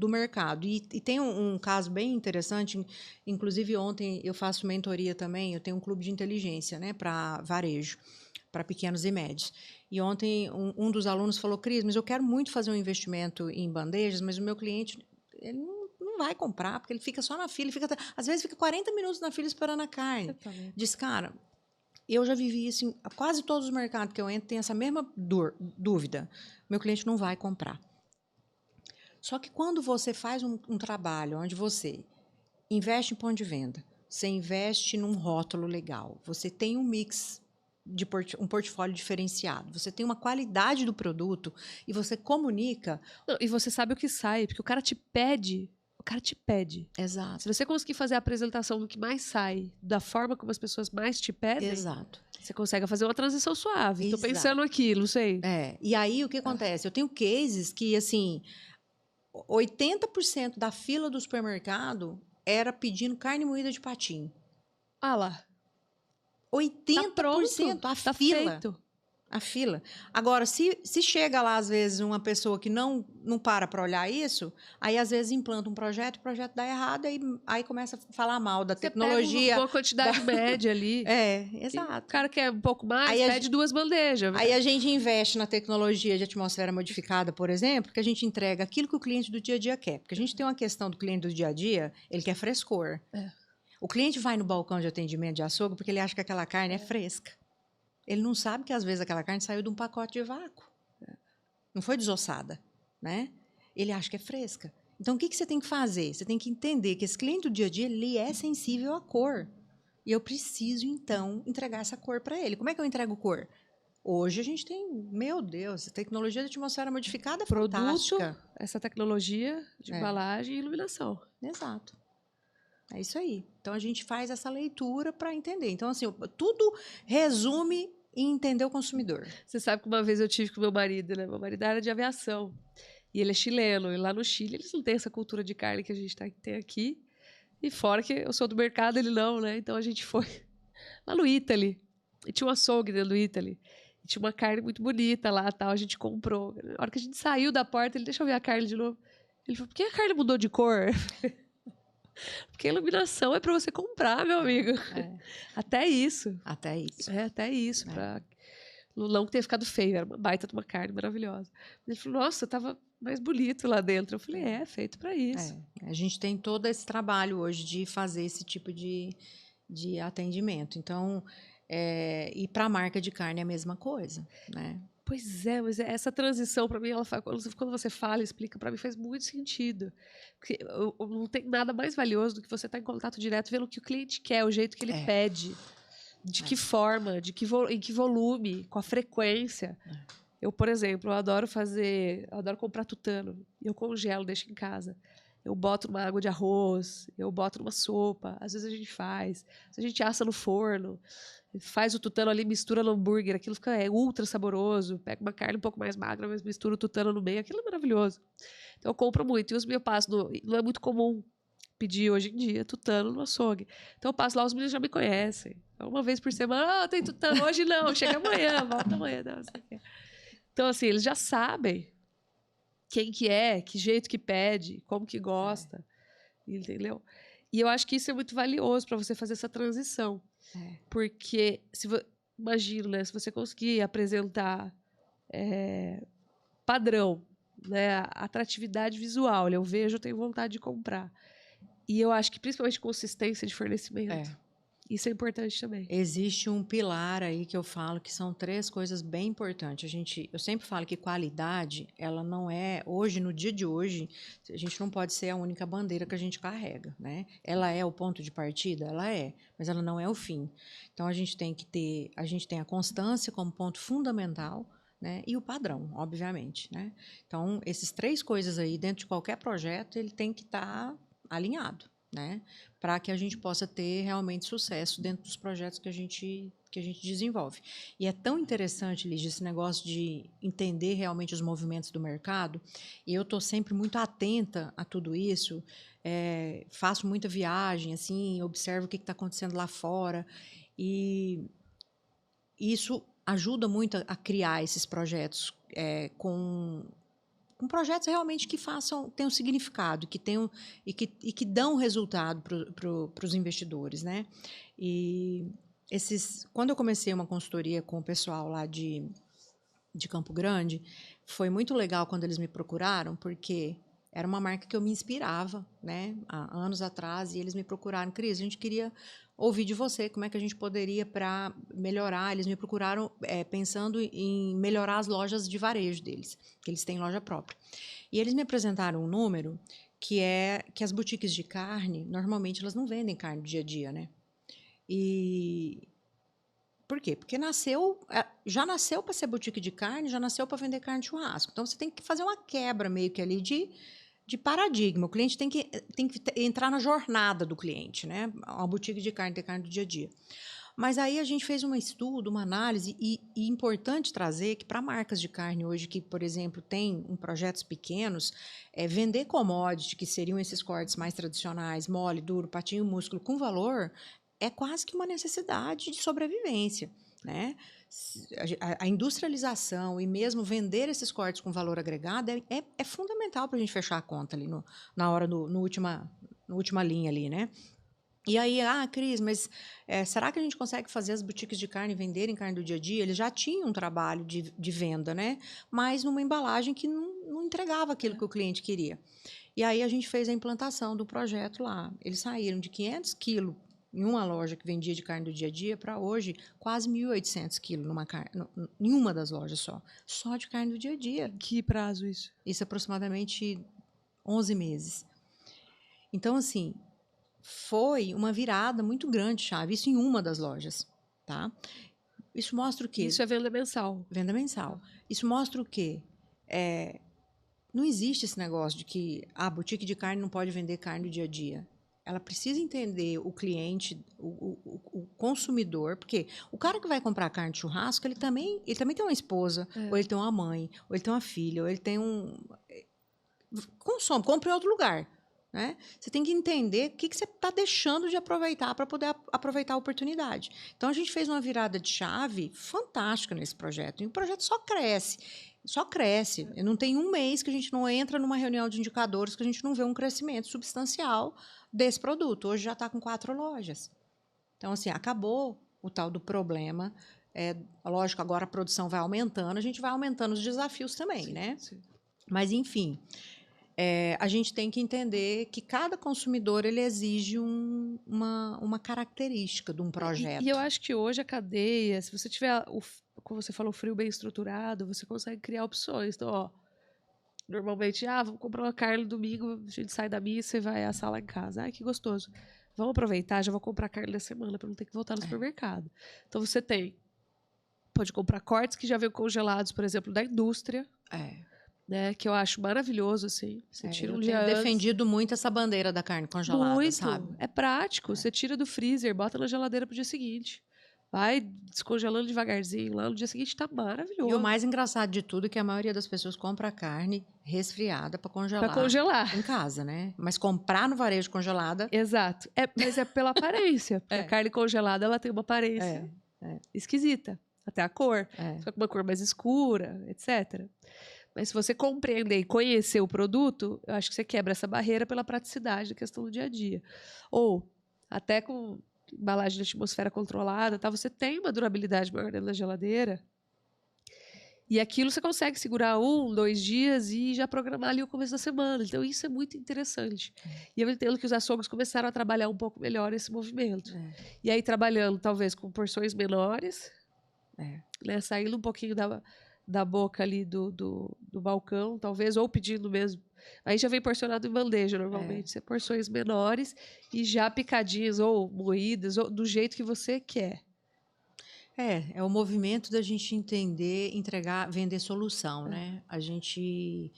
mercado. E tem um caso bem interessante, inclusive ontem eu faço mentoria também, eu tenho um clube de inteligência, né, para varejo, para pequenos e médios. E ontem um dos alunos falou: Cris, mas eu quero muito fazer um investimento em bandejas, mas o meu cliente ele não vai comprar, porque ele fica só na fila, às vezes fica 40 minutos na fila esperando a carne. Diz, cara, eu já vivi isso em quase todos os mercados que eu entro, tem essa mesma dúvida. Meu cliente não vai comprar. Só que quando você faz um trabalho onde você investe em ponto de venda, você investe num rótulo legal, você tem um mix, um portfólio diferenciado, você tem uma qualidade do produto e você comunica... Não, e você sabe o que sai, porque o cara te pede... Exato. Se você conseguir fazer a apresentação do que mais sai, da forma como as pessoas mais te pedem, exato, você consegue fazer uma transição suave. Estou exato, pensando aqui, não sei. E aí, o que acontece? Eu tenho cases que, assim, 80% da fila do supermercado era pedindo carne moída de patinho. Ah lá. 80% Pronto, a tá fila. feito. A fila. Agora, se chega lá, às vezes, uma pessoa que não para olhar isso, aí, às vezes, implanta um projeto, o projeto dá errado, aí começa a falar mal da Você tecnologia. pega uma quantidade média ali. O Exato. cara quer um pouco mais, Aí pede 2 bandejas. Aí a gente investe na tecnologia de atmosfera modificada, por exemplo, que a gente entrega aquilo que o cliente do dia a dia quer. Porque a gente tem uma questão do cliente do dia a dia, ele quer frescor. O cliente vai no balcão de atendimento de açougue porque ele acha que aquela carne é fresca. Ele não sabe que, às vezes, aquela carne saiu de um pacote de vácuo. Não foi desossada, né? Ele acha que é fresca. Então, o que você tem que fazer? Você tem que entender que esse cliente do dia a dia, ele é sensível à cor. E eu preciso, então, entregar essa cor para ele. Como é que eu entrego cor? Hoje a gente tem, meu Deus, a tecnologia de atmosfera modificada é fantástica. Essa tecnologia de embalagem e iluminação. Exato. É isso aí. Então, a gente faz essa leitura para entender. Então, assim, tudo resume em entender o consumidor. Você sabe que uma vez eu tive com meu marido, né? Meu marido era de aviação. E ele é chileno. E lá no Chile, eles não têm essa cultura de carne que a gente tem aqui. E fora que eu sou do mercado, ele não, né? Então, a gente foi lá no Italy. E tinha um açougue dentro do Italy. E tinha uma carne muito bonita lá, tal. A gente comprou. Na hora que a gente saiu da porta, ele deixa eu ver a carne de novo. Ele falou, por que a carne mudou de cor? Porque a iluminação é para você comprar, meu amigo. Até isso. Até isso. Até isso. Pra... Não que tenha ficado feio, era uma baita de uma carne maravilhosa. Ele falou, nossa, tava mais bonito lá dentro. Eu falei, feito para isso. A gente tem todo esse trabalho hoje de fazer esse tipo de atendimento. Então, e para a marca de carne é a mesma coisa, né? Pois é, mas essa transição, para mim, quando você fala, explica, para mim faz muito sentido. Porque não tem nada mais valioso do que você estar em contato direto, vendo o que o cliente quer, o jeito que ele pede, de que forma, em que volume, com a frequência. Eu, por exemplo, eu adoro comprar tutano. Eu congelo, deixo em casa. Eu boto numa água de arroz, eu boto numa sopa. Às vezes a gente faz. A gente assa no forno. Faz o tutano ali, mistura no hambúrguer. Aquilo fica ultra saboroso. Pega uma carne um pouco mais magra, mas mistura o tutano no meio. Aquilo é maravilhoso. Então eu compro muito. E eu passo, não é muito comum pedir hoje em dia tutano no açougue. Então eu passo lá, os meninos já me conhecem. Então, uma vez por semana, tem tutano. Hoje não, chega amanhã, volta amanhã. Não sei o quê. Então, assim, eles já sabem quem que é, que jeito que pede, como que gosta, entendeu? E eu acho que isso é muito valioso para você fazer essa transição. Porque, imagina, né, se você conseguir apresentar padrão, né, atratividade visual, eu vejo, eu tenho vontade de comprar. E eu acho que principalmente consistência de fornecimento. Isso é importante também. Existe um pilar aí que eu falo que são 3 coisas bem importantes. Eu sempre falo que qualidade, ela não é, hoje, no dia de hoje, a gente não pode ser a única bandeira que a gente carrega, né? Ela é o ponto de partida? Ela é, mas ela não é o fim. Então, a gente tem a constância como ponto fundamental, né? E o padrão, obviamente, né? Então, esses 3 coisas aí, dentro de qualquer projeto, ele tem que estar alinhado, né? Para que a gente possa ter realmente sucesso dentro dos projetos que a gente desenvolve. E é tão interessante, Lígia, esse negócio de entender realmente os movimentos do mercado, e eu estou sempre muito atenta a tudo isso, faço muita viagem, assim, observo o que está acontecendo lá fora, e isso ajuda muito a criar esses projetos com projetos realmente que tenham significado, e que dão resultado para os investidores, né? E quando eu comecei uma consultoria com o pessoal lá de Campo Grande, foi muito legal quando eles me procuraram, porque era uma marca que eu me inspirava, né? Há anos atrás, e eles me procuraram, Cris, a gente queria ouvir de você, como é que a gente poderia para melhorar. Eles me procuraram pensando em melhorar as lojas de varejo deles, que eles têm loja própria. E eles me apresentaram um número que as boutiques de carne, normalmente, elas não vendem carne do dia a dia, né? E por quê? Porque já nasceu para ser boutique de carne, já nasceu para vender carne de churrasco. Então, você tem que fazer uma quebra meio que ali de paradigma. O cliente tem que entrar na jornada do cliente, né? Uma boutique de carne, ter carne do dia a dia. Mas aí a gente fez um estudo, uma análise, e importante trazer que para marcas de carne hoje, que, por exemplo, tem projetos pequenos, vender commodity, que seriam esses cortes mais tradicionais, mole, duro, patinho, músculo, com valor, é quase que uma necessidade de sobrevivência, né? A industrialização e mesmo vender esses cortes com valor agregado é fundamental para a gente fechar a conta ali na hora, no última linha ali, né? E aí, Cris, mas será que a gente consegue fazer as boutiques de carne venderem carne do dia a dia? Eles já tinham um trabalho de venda, né? Mas numa embalagem que não entregava aquilo que o cliente queria. E aí a gente fez a implantação do projeto lá. Eles saíram de 500 quilos em uma loja que vendia de carne do dia a dia para hoje quase 1.800 quilos em uma das lojas só de carne do dia a dia. Que prazo isso? Isso é aproximadamente 11 meses. Então, assim, foi uma virada muito grande, chave, isso em uma das lojas, tá? Isso mostra o quê? Isso é venda mensal. Venda mensal. Isso mostra o quê? Não existe esse negócio de que a boutique de carne não pode vender carne do dia a dia. Ela precisa entender o cliente, o consumidor, porque o cara que vai comprar carne de churrasco, ele também tem uma esposa, ou ele tem uma mãe, ou ele tem uma filha, ou ele tem consome, compra em outro lugar. Né? Você tem que entender o que você está deixando de aproveitar para poder aproveitar a oportunidade. Então, a gente fez uma virada de chave fantástica nesse projeto. E o projeto só cresce. Só cresce. Não tem um mês que a gente não entra numa reunião de indicadores que a gente não vê um crescimento substancial desse produto. Hoje já está com 4 lojas. Então, assim, acabou o tal do problema. Lógico, agora a produção vai aumentando, a gente vai aumentando os desafios também, sim, né? Sim. Mas, enfim... a gente tem que entender que cada consumidor ele exige uma característica de um projeto. E eu acho que hoje a cadeia, se você tiver, como você falou, o frio bem estruturado, você consegue criar opções. Então, normalmente, vamos comprar uma carne domingo, a gente sai da missa e vai assar lá em casa. Ai, que gostoso. Vamos aproveitar, já vou comprar carne da semana para não ter que voltar no supermercado. Então, você pode comprar cortes que já vêm congelados, por exemplo, da indústria. Né, que eu acho maravilhoso, assim. Você tira um dia antes. Eu tenho defendido muito essa bandeira da carne congelada, sabe? É prático. Você tira do freezer, bota na geladeira pro dia seguinte. Vai descongelando devagarzinho lá, no dia seguinte tá maravilhoso. E o mais engraçado de tudo é que a maioria das pessoas compra a carne resfriada para congelar. Pra congelar. Em casa, né? Mas comprar no varejo congelada... Exato. Mas é pela aparência. Porque a carne congelada, ela tem uma aparência esquisita. Até a cor. Fica com uma cor mais escura, etc. Mas se você compreender e conhecer o produto, eu acho que você quebra essa barreira pela praticidade da questão do dia a dia. Ou, até com embalagem de atmosfera controlada, você tem uma durabilidade maior dentro da geladeira. E aquilo você consegue segurar 1, 2 dias e já programar ali o começo da semana. Então, isso é muito interessante. E eu entendo que os açougues começaram a trabalhar um pouco melhor esse movimento. E aí, trabalhando, talvez, com porções menores, né, saindo um pouquinho da boca ali do balcão, talvez, ou pedindo mesmo. Aí já vem porcionado em bandeja, normalmente. Porções menores e já picadinhas ou moídas, ou do jeito que você quer. É o movimento da gente entender, vender solução, né? A gente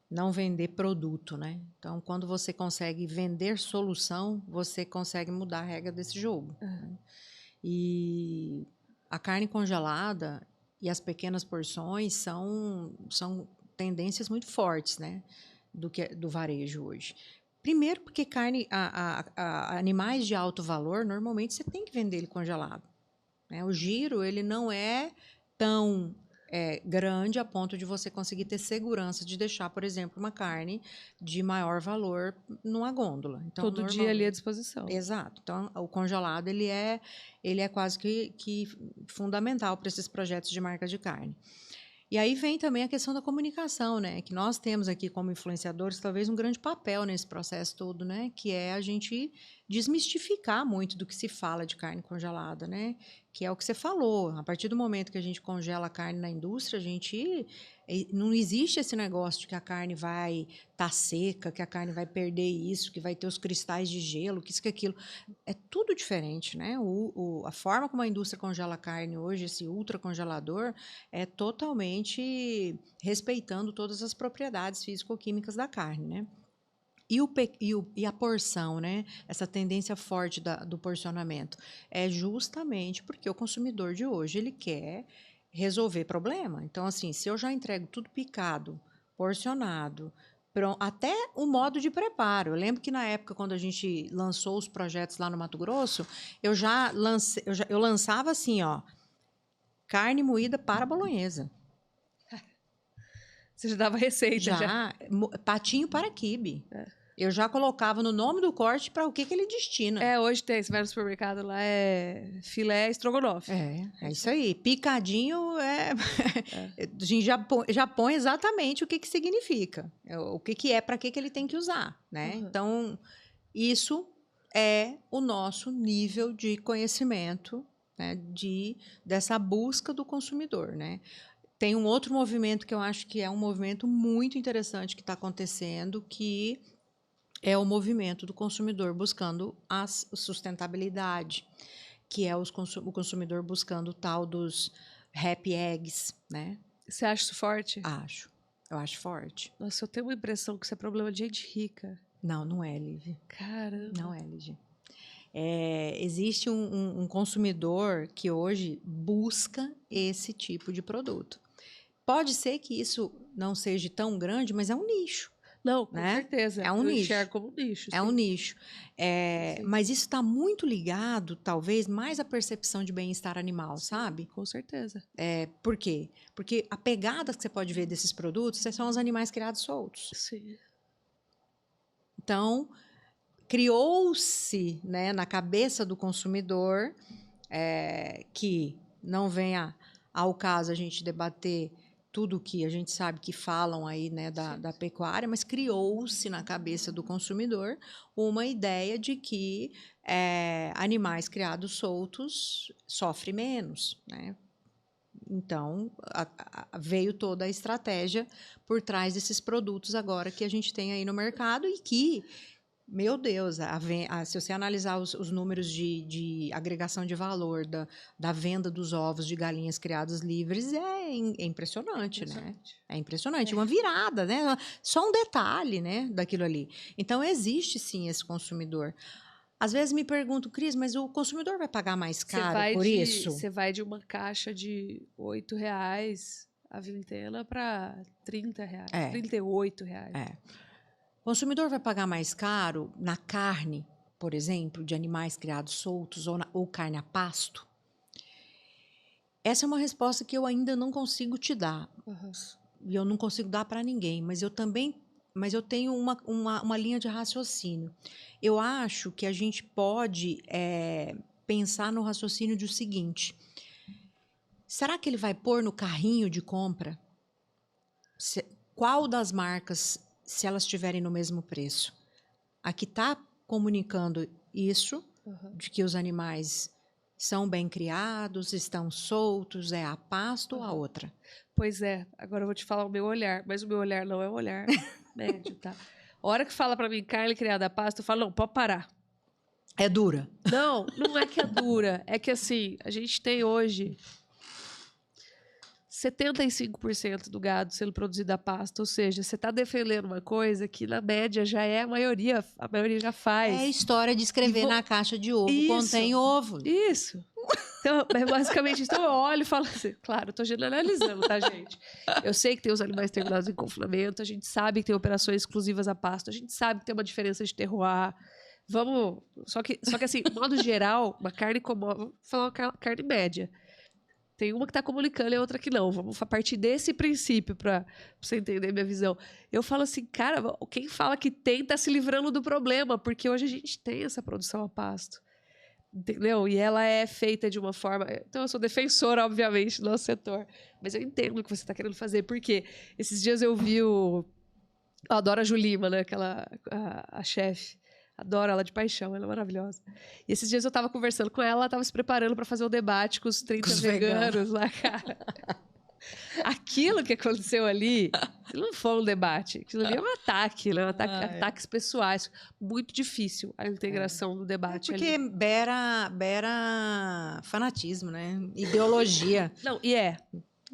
não vender produto, né? Então, quando você consegue vender solução, você consegue mudar a regra desse jogo. Né? E a carne congelada e as pequenas porções são tendências muito fortes, né, do varejo hoje. Primeiro, porque animais de alto valor, normalmente você tem que vender ele congelado. Né? O giro ele não é tão grande a ponto de você conseguir ter segurança de deixar, por exemplo, uma carne de maior valor numa gôndola. Então, todo dia ali à disposição. Exato. Então, o congelado ele é quase que fundamental para esses projetos de marca de carne. E aí vem também a questão da comunicação, né? Que nós temos aqui como influenciadores talvez um grande papel nesse processo todo, né? Que é a gente desmistificar muito do que se fala de carne congelada, né? Que é o que você falou. A partir do momento que a gente congela a carne na indústria, não existe esse negócio de que a carne vai estar seca, que a carne vai perder isso, que vai ter os cristais de gelo, que isso, que aquilo. É tudo diferente, né? A forma como a indústria congela a carne hoje, esse ultracongelador, é totalmente respeitando todas as propriedades físico-químicas da carne, né? E a porção, né? Essa tendência forte do porcionamento é justamente porque o consumidor de hoje ele quer resolver problema. Então, assim, se eu já entrego tudo picado, porcionado, até o modo de preparo. Eu lembro que na época, quando a gente lançou os projetos lá no Mato Grosso, eu lançava assim, ó, carne moída para bolonhesa. Você já dava receita, já. Patinho para quibe. Eu já colocava no nome do corte para o que ele destina. Hoje tem, você vai no supermercado lá, é filé estrogonofe. É isso aí. Picadinho a gente já põe exatamente o que significa. O que é, para que ele tem que usar, né? Uhum. Então, isso é o nosso nível de conhecimento, né, dessa busca do consumidor, né? Tem um outro movimento que eu acho que é um movimento muito interessante que está acontecendo, que é o movimento do consumidor buscando a sustentabilidade, que é o consumidor buscando o tal dos happy eggs, né? Você acha isso forte? Acho. Eu acho forte. Nossa, eu tenho uma impressão que isso é problema de gente rica. Não é, Liv. Caramba. Não é, Liv. Existe um consumidor que hoje busca esse tipo de produto. Pode ser que isso não seja tão grande, mas é um nicho. Não, com né? certeza. É um eu nicho. enxergo como um nicho. É sim. um nicho. Mas isso está muito ligado, talvez, mais à percepção de bem-estar animal, Sim, sabe? com certeza. Por quê? Porque a pegada que você pode ver desses produtos são os animais criados soltos. Sim. Então, criou-se, né, na cabeça do consumidor, que não venha ao caso a gente debater tudo que a gente sabe que falam aí, né, da pecuária, mas criou-se na cabeça do consumidor uma ideia de que animais criados soltos sofrem menos, né? Então, veio toda a estratégia por trás desses produtos agora que a gente tem aí no mercado e que, meu Deus, se você analisar os números de agregação de valor da venda dos ovos de galinhas criadas livres, é impressionante, né? É impressionante. Uma virada, né? Só um detalhe, né, daquilo ali. Então, existe, sim, esse consumidor. Às vezes me pergunto, Cris, mas o consumidor vai pagar mais caro por isso? Você vai de uma caixa de R$8 a vintena para R$30, R$38. O consumidor vai pagar mais caro na carne, por exemplo, de animais criados soltos ou carne a pasto? Essa é uma resposta que eu ainda não consigo te dar. Uhum. E eu não consigo dar para ninguém, mas eu tenho uma linha de raciocínio. Eu acho que a gente pode pensar no raciocínio do seguinte: será que ele vai pôr no carrinho de compra qual das marcas, se elas estiverem no mesmo preço? A que está comunicando isso, de que os animais são bem criados, estão soltos, é a pasto ou a outra? Pois é, agora eu vou te falar o meu olhar, mas o meu olhar não é um olhar médio, tá? A hora que fala pra mim carne criada a pasto, eu falo, não, pode parar. É dura? Não, não é que é dura, é que assim, a gente tem hoje 75% do gado sendo produzido a pasto, ou seja, você está defendendo uma coisa que na média já é a maioria já faz. É a história de escrever na caixa de ovo, contém ovo. Isso. Então, basicamente, eu olho e falo assim, claro, eu tô generalizando, tá, gente? Eu sei que tem os animais terminados em confinamento, a gente sabe que tem operações exclusivas a pasto, a gente sabe que tem uma diferença de terroir. Vamos... Só que assim, de modo geral, uma carne comum, vou falar uma carne média. Tem uma que tá comunicando e a outra que não. Vamos partir desse princípio para você entender minha visão. Eu falo assim, cara, quem fala que tem tá se livrando do problema, porque hoje a gente tem essa produção a pasto. Entendeu? E ela é feita de uma forma... Então, eu sou defensora, obviamente, do nosso setor. Mas eu entendo o que você está querendo fazer. Porque esses dias eu vi eu adoro a Julima, né? A chefe. Adoro ela de paixão, ela é maravilhosa. E esses dias eu estava conversando com ela estava se preparando para fazer o debate com os 30 veganos lá, cara. Aquilo que aconteceu ali, não foi um debate. Aquilo ali é um ataque, né? Ataques pessoais. Muito difícil a integração do debate porque ali. beira fanatismo, né? Ideologia. Não,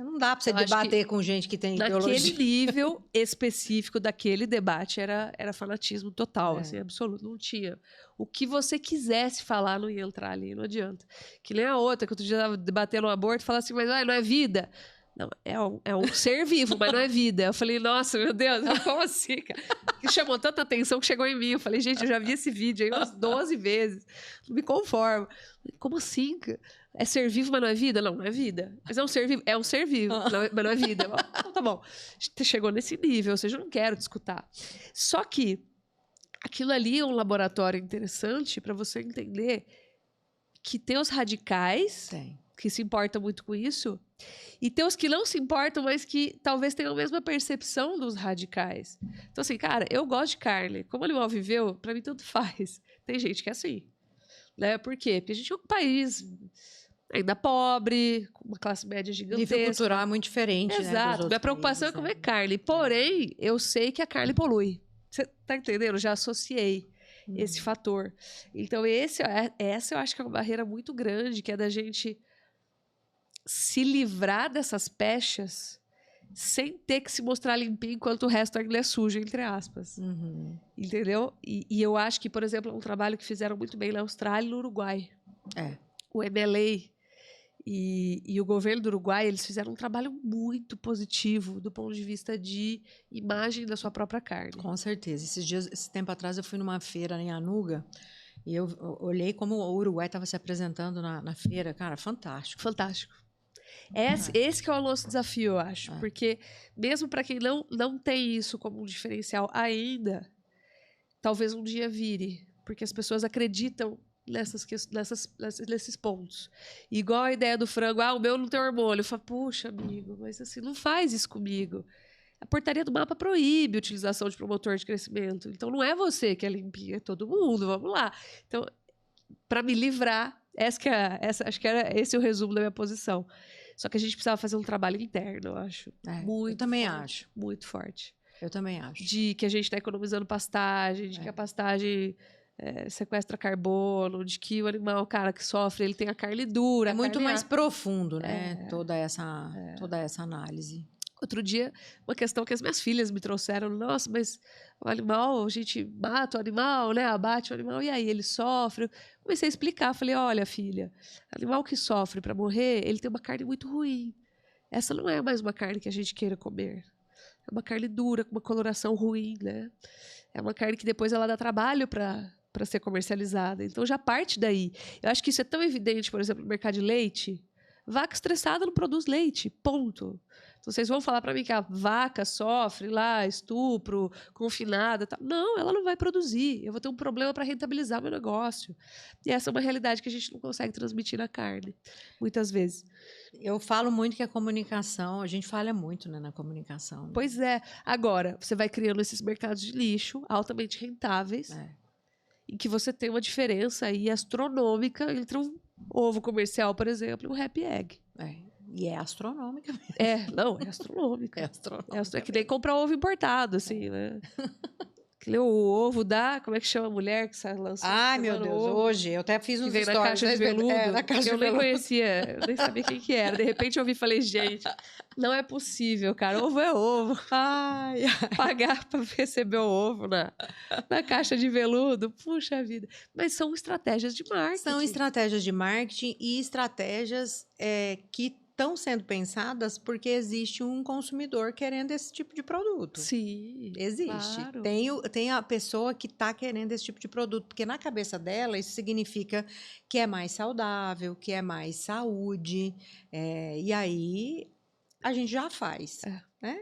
Não dá para você Eu acho debater com gente que tem ideologia. Naquele nível específico daquele debate era fanatismo total, É. assim, absoluto. Não tinha. O que você quisesse falar não ia entrar ali, não adianta. Que nem a outra, que outro dia estava debatendo o aborto, fala assim, mas não é vida. Não, é um ser vivo, mas não é vida. Eu falei, nossa, meu Deus, como assim, cara? Que chamou tanta atenção que chegou em mim. Eu falei, gente, eu já vi esse vídeo aí umas 12 vezes. Não me conformo. Como assim, cara? É ser vivo, mas não é vida? Não, não é vida. Mas é um ser vivo? É um ser vivo, mas não é vida. Então, tá bom. Chegou nesse nível, ou seja, eu não quero te escutar. Só que aquilo ali é um laboratório interessante para você entender que tem os radicais, que se importam muito com isso, e tem os que não se importam, mas que talvez tenham a mesma percepção dos radicais. Então, assim, cara, eu gosto de carne. Como o animal viveu, pra mim tanto faz. Tem gente que é assim. Né? Por quê? Porque a gente é um país ainda pobre, com uma classe média gigantesca. Nível cultural é muito diferente, Exato. né, dos outros Minha preocupação países, é comer carne. Porém, eu sei que a carne polui. Você tá entendendo? Eu já associei esse fator. Então, essa eu acho que é uma barreira muito grande, que é da gente se livrar dessas pechas sem ter que se mostrar limpinho enquanto o resto ainda é sujo, entre aspas. Entendeu? E eu acho que, por exemplo, é um trabalho que fizeram muito bem na Austrália e no Uruguai. O MLA e o governo do Uruguai, eles fizeram um trabalho muito positivo do ponto de vista de imagem da sua própria carne. Com certeza. Esse tempo atrás, eu fui numa feira em Anuga e eu olhei como o Uruguai estava se apresentando na feira. Cara, fantástico. Fantástico. Esse que é o nosso desafio, eu acho. Porque mesmo para quem não tem isso como um diferencial ainda, talvez um dia vire. Porque as pessoas acreditam nesses pontos. Igual a ideia do frango, o meu não tem hormônio. Eu falo, puxa, amigo, mas assim, não faz isso comigo. A portaria do mapa proíbe a utilização de promotor de crescimento. Então, não é você que é limpinha, é todo mundo, vamos lá. Então, para me livrar, acho que era esse o resumo da minha posição. Só que a gente precisava fazer um trabalho interno, eu acho. Muito eu também forte, acho. Muito forte. Eu também acho. De que a gente está economizando pastagem, de que a pastagem sequestra carbono, de que o animal, cara, que sofre, ele tem a carne dura. É muito mais profundo, né? Toda essa análise. Outro dia, uma questão que as minhas filhas me trouxeram, nossa, mas o animal, a gente mata o animal, né? Abate o animal, e aí ele sofre. Comecei a explicar, falei, olha, filha, animal que sofre para morrer, ele tem uma carne muito ruim. Essa não é mais uma carne que a gente queira comer. É uma carne dura, com uma coloração ruim, né? É uma carne que depois ela dá trabalho para ser comercializada. Então já parte daí. Eu acho que isso é tão evidente, por exemplo, no mercado de leite. Vaca estressada não produz leite, ponto. Então, vocês vão falar para mim que a vaca sofre lá, estupro, confinada. Tal. Não, ela não vai produzir. Eu vou ter um problema para rentabilizar meu negócio. E essa é uma realidade que a gente não consegue transmitir na carne, muitas vezes. Eu falo muito que a comunicação, a gente falha muito, né, na comunicação. Pois é. Agora, você vai criando esses mercados de lixo altamente rentáveis, em que você tem uma diferença aí astronômica entre um ovo comercial, por exemplo, e um happy egg. E é astronômica mesmo. É astronômica. É astronômica. É que nem comprar ovo importado, assim, né? Que nem o ovo da... Como é que chama a mulher que sai lançando? Ai, meu Deus. Hoje, eu até fiz uns stories. Que vem na caixa de veludo. Na caixa eu de nem veludo. conhecia, eu nem sabia quem que era. De repente eu ouvi e falei, gente, não é possível, cara. Ovo é ovo. Ai. Pagar para receber o ovo na caixa de veludo. Puxa vida. Mas são estratégias de marketing. São estratégias de marketing e estratégias que estão sendo pensadas porque existe um consumidor querendo esse tipo de produto. Sim, existe. Claro. Tem a pessoa que está querendo esse tipo de produto, porque na cabeça dela isso significa que é mais saudável, que é mais saúde, e aí a gente já faz, né?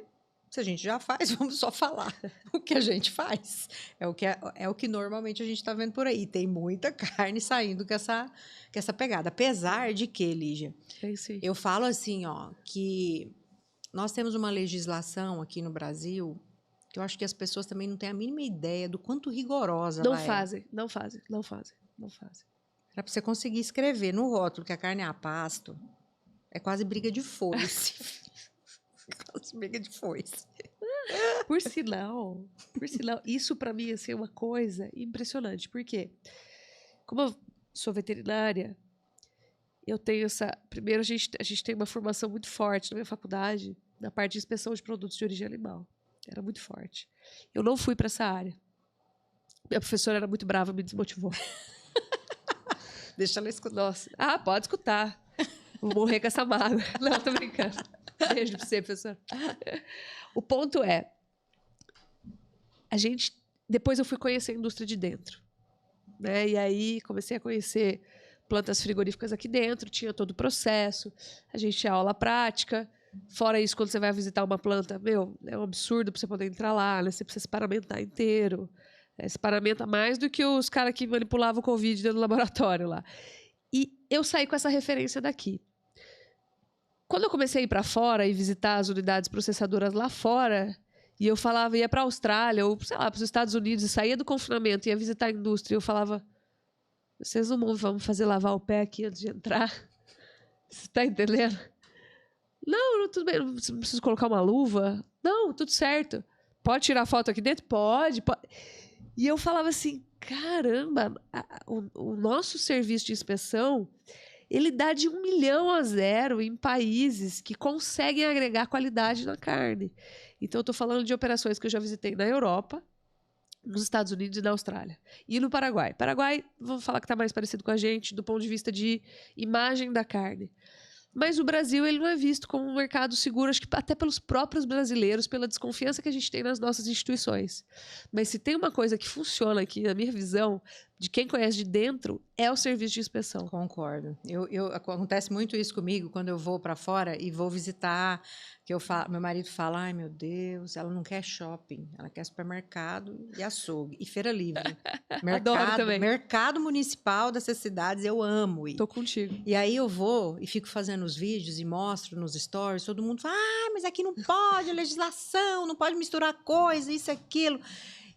Se a gente já faz, vamos só falar o que a gente faz. É o que normalmente a gente está vendo por aí. Tem muita carne saindo com essa pegada. Apesar de que, Lígia, eu falo assim, que nós temos uma legislação aqui no Brasil que eu acho que as pessoas também não têm a mínima ideia do quanto rigorosa ela é. Não fazem. Para você conseguir escrever no rótulo que a carne é a pasto, é quase briga de foice. Briga de foice. Por sinal, isso para mim assim, é uma coisa impressionante, porque como eu sou veterinária eu tenho essa... Primeiro, a gente tem uma formação muito forte na minha faculdade, na parte de inspeção de produtos de origem animal. Era muito forte. Eu não fui para essa área. Minha professora era muito brava, me desmotivou. Deixa ela escutar. Nossa. Ah, pode escutar. Vou morrer com essa mágoa. Não, tô brincando. Beijo pra você, professor. O ponto é, depois eu fui conhecer a indústria de dentro, né? E aí comecei a conhecer plantas frigoríficas aqui dentro, tinha todo o processo, a gente tinha aula prática. Fora isso, quando você vai visitar uma planta, é um absurdo para você poder entrar lá, né? Você precisa se paramentar inteiro. Se paramenta mais do que os caras que manipulavam o Covid dentro do laboratório lá. E eu saí com essa referência daqui. Quando eu comecei a ir para fora e visitar as unidades processadoras lá fora, e eu falava, ia para a Austrália, ou sei lá, para os Estados Unidos, e saía do confinamento, ia visitar a indústria, eu falava, vocês não vão fazer lavar o pé aqui antes de entrar? Você está entendendo? Não, tudo bem, não preciso colocar uma luva. Não, tudo certo. Pode tirar foto aqui dentro? Pode. E eu falava assim, caramba, o nosso serviço de inspeção, ele dá de 1 milhão a 0 em países que conseguem agregar qualidade na carne. Então, eu estou falando de operações que eu já visitei na Europa, nos Estados Unidos e na Austrália. E no Paraguai. Paraguai, vamos falar que está mais parecido com a gente do ponto de vista de imagem da carne. Mas o Brasil, ele não é visto como um mercado seguro, acho que até pelos próprios brasileiros, pela desconfiança que a gente tem nas nossas instituições. Mas se tem uma coisa que funciona aqui, na minha visão, de quem conhece de dentro, é o serviço de inspeção. Concordo. Acontece muito isso comigo quando eu vou para fora e vou visitar, meu marido fala, ai meu Deus, ela não quer shopping, ela quer supermercado e açougue, e feira livre. Adoro também. Mercado municipal dessas cidades, eu amo ir. Tô contigo. E aí eu vou e fico fazendo os vídeos e mostro nos stories, todo mundo fala, mas aqui não pode, legislação, não pode misturar coisa, isso, aquilo.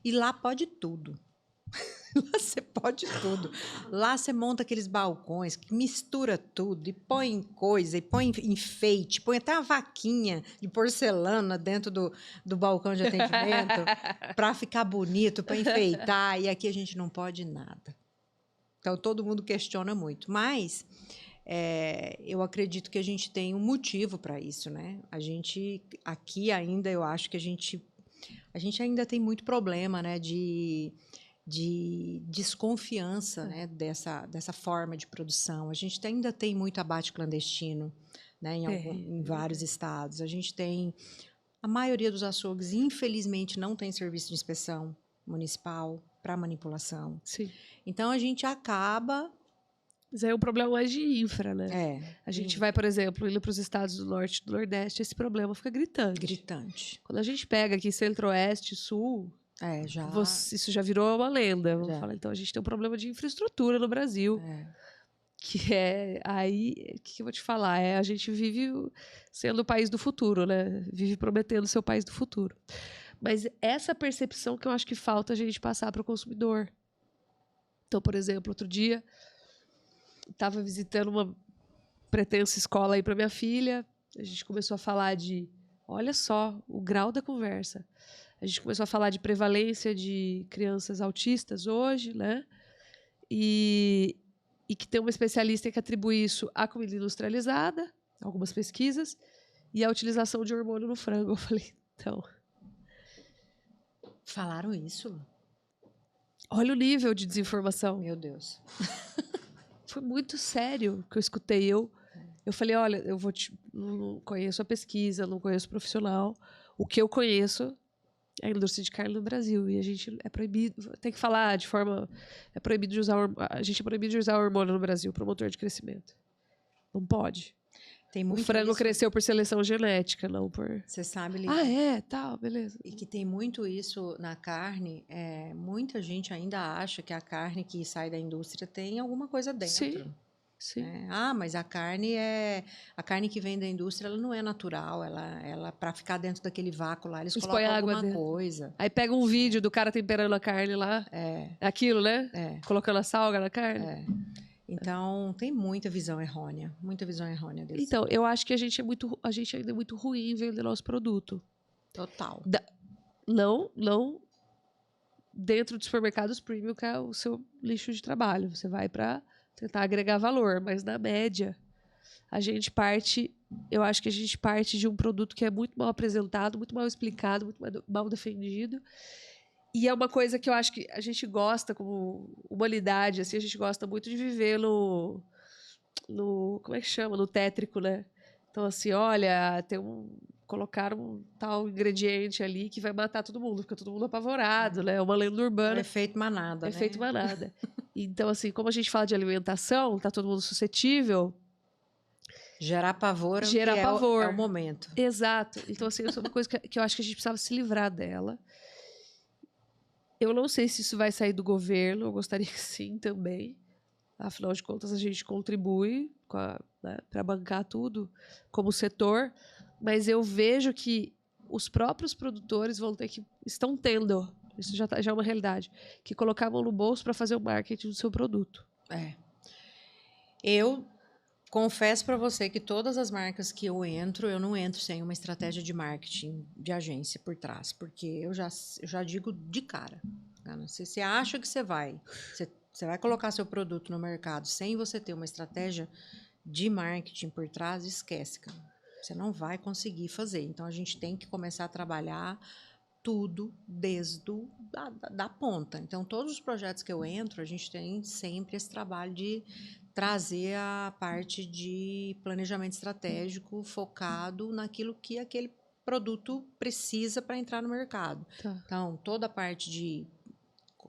E lá pode tudo. Lá você pode tudo. Lá você monta aqueles balcões que mistura tudo e põe coisa, e põe enfeite, põe até uma vaquinha de porcelana dentro do balcão de atendimento para ficar bonito, para enfeitar. E aqui a gente não pode nada. Então, todo mundo questiona muito. Mas eu acredito que a gente tem um motivo para isso, né? A gente, aqui ainda, eu acho que a gente ainda tem muito problema, né? De desconfiança, né, dessa forma de produção. A gente ainda tem muito abate clandestino, né, em vários estados. A gente tem... A maioria dos açougues, infelizmente, não tem serviço de inspeção municipal para manipulação. Sim. Então, a gente acaba... Mas aí é um problema mais de infra, né? A gente vai, por exemplo, indo para os estados do norte e do nordeste, esse problema fica gritante. Gritante. Quando a gente pega aqui centro-oeste, sul... isso já virou uma lenda. Vamos falar. Então, a gente tem um problema de infraestrutura no Brasil. Que é aí, o que eu vou te falar? A gente vive sendo o país do futuro, né? Vive prometendo ser o país do futuro. Mas essa percepção que eu acho que falta a gente passar para o consumidor. Então, por exemplo, outro dia, estava visitando uma pretensa escola aí para minha filha. A gente começou a falar olha só, o grau da conversa. A gente começou a falar de prevalência de crianças autistas hoje, né? E que tem uma especialista que atribui isso à comida industrializada, algumas pesquisas, e à utilização de hormônio no frango. Eu falei, então... Falaram isso? Olha o nível de desinformação. Meu Deus. Foi muito sério que eu escutei. Eu falei, olha, não conheço a pesquisa, não conheço o profissional. O que eu conheço... a indústria de carne no Brasil, e a gente é proibido, tem que falar de forma, a gente é proibido de usar hormônio no Brasil, promotor de crescimento. Não pode. Tem muito o frango isso. Cresceu por seleção genética, não por... Você sabe, tal, beleza. E que tem muito isso na carne, muita gente ainda acha que a carne que sai da indústria tem alguma coisa dentro. Sim. Mas a carne que vem da indústria, ela não é natural, ela para ficar dentro daquele vácuo lá, eles colocam alguma coisa. Aí pega um vídeo do cara temperando a carne lá, aquilo, né? Colocando a salga na carne. Então, tem muita visão errônea desse. Então, eu acho que a gente ainda é muito ruim em vender nosso produto. Total. Não dentro dos supermercados premium, que é o seu lixo de trabalho. Você vai para tentar agregar valor, mas na média, eu acho que a gente parte de um produto que é muito mal apresentado, muito mal explicado, muito mal defendido. E é uma coisa que eu acho que a gente gosta, como humanidade, assim, a gente gosta muito de viver como é que chama? No tétrico, né? Então, assim, olha, colocaram um tal ingrediente ali que vai matar todo mundo, fica todo mundo apavorado, né? É uma lenda É o urbana. efeito manada, né? Efeito manada. Então, assim, como a gente fala de alimentação, tá todo mundo suscetível, Gerar pavor é o que gera pavor. é o momento. Exato. Então, assim, isso é uma coisa que eu acho que a gente precisava se livrar dela. Eu não sei se isso vai sair do governo, eu gostaria que sim também. Afinal de contas, a gente contribui né, para bancar tudo como setor, mas eu vejo que os próprios produtores estão tendo, isso já é uma realidade, que colocar a mão no bolso para fazer o marketing do seu produto. É. Eu confesso para você que todas as marcas que eu não entro sem uma estratégia de marketing de agência por trás, porque eu já digo de cara. Cara, se você acha que você vai colocar seu produto no mercado sem você ter uma estratégia de marketing por trás, esquece, cara. Você não vai conseguir fazer. Então, a gente tem que começar a trabalhar tudo desde da ponta. Então, todos os projetos que eu entro, a gente tem sempre esse trabalho de trazer a parte de planejamento estratégico focado naquilo que aquele produto precisa para entrar no mercado. Tá. Então, toda a parte de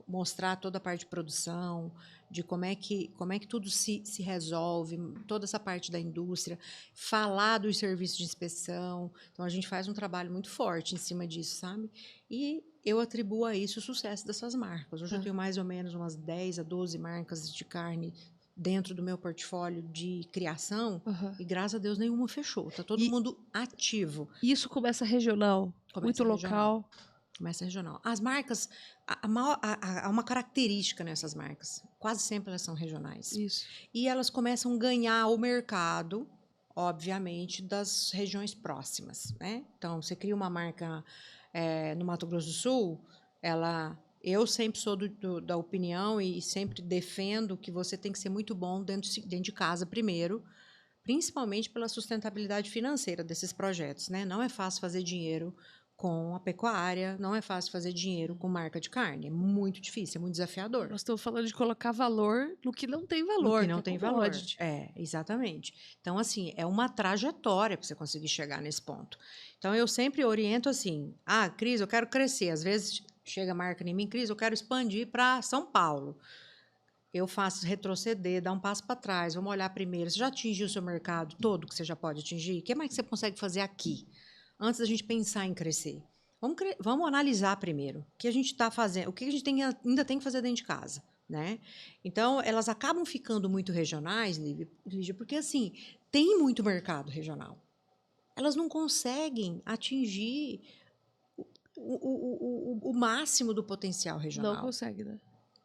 mostrar toda a parte de produção, de como é que tudo se resolve, toda essa parte da indústria, falar dos serviços de inspeção. Então, a gente faz um trabalho muito forte em cima disso, sabe? E eu atribuo a isso o sucesso dessas marcas. Hoje eu tenho mais ou menos umas 10 a 12 marcas de carne dentro do meu portfólio de criação e, graças a Deus, nenhuma fechou. Está todo mundo ativo. Isso começa regional, muito local. Começa regional. As marcas, há uma característica nessas marcas. Quase sempre elas são regionais. Isso. E elas começam a ganhar o mercado, obviamente, das regiões próximas, né? Então, você cria uma marca no Mato Grosso do Sul, eu sempre sou da opinião e sempre defendo que você tem que ser muito bom dentro de casa primeiro, principalmente pela sustentabilidade financeira desses projetos, né? Não é fácil fazer dinheiro com a pecuária, não é fácil fazer dinheiro com marca de carne. É muito difícil, é muito desafiador. Nós estamos falando de colocar valor no que não tem valor. No que não tem valor. Exatamente. Então, assim, é uma trajetória para você conseguir chegar nesse ponto. Então, eu sempre oriento assim, Cris, eu quero crescer. Às vezes, chega a marca em mim, Cris, eu quero expandir para São Paulo. Eu faço retroceder, dar um passo para trás, vamos olhar primeiro. Você já atingiu o seu mercado todo que você já pode atingir? O que mais que você consegue fazer aqui? Antes da gente pensar em crescer. Vamos analisar primeiro o que a gente está fazendo, o que a gente ainda tem que fazer dentro de casa, né? Então, elas acabam ficando muito regionais, Lígia, porque, assim, tem muito mercado regional. Elas não conseguem atingir o máximo do potencial regional. Não consegue, né?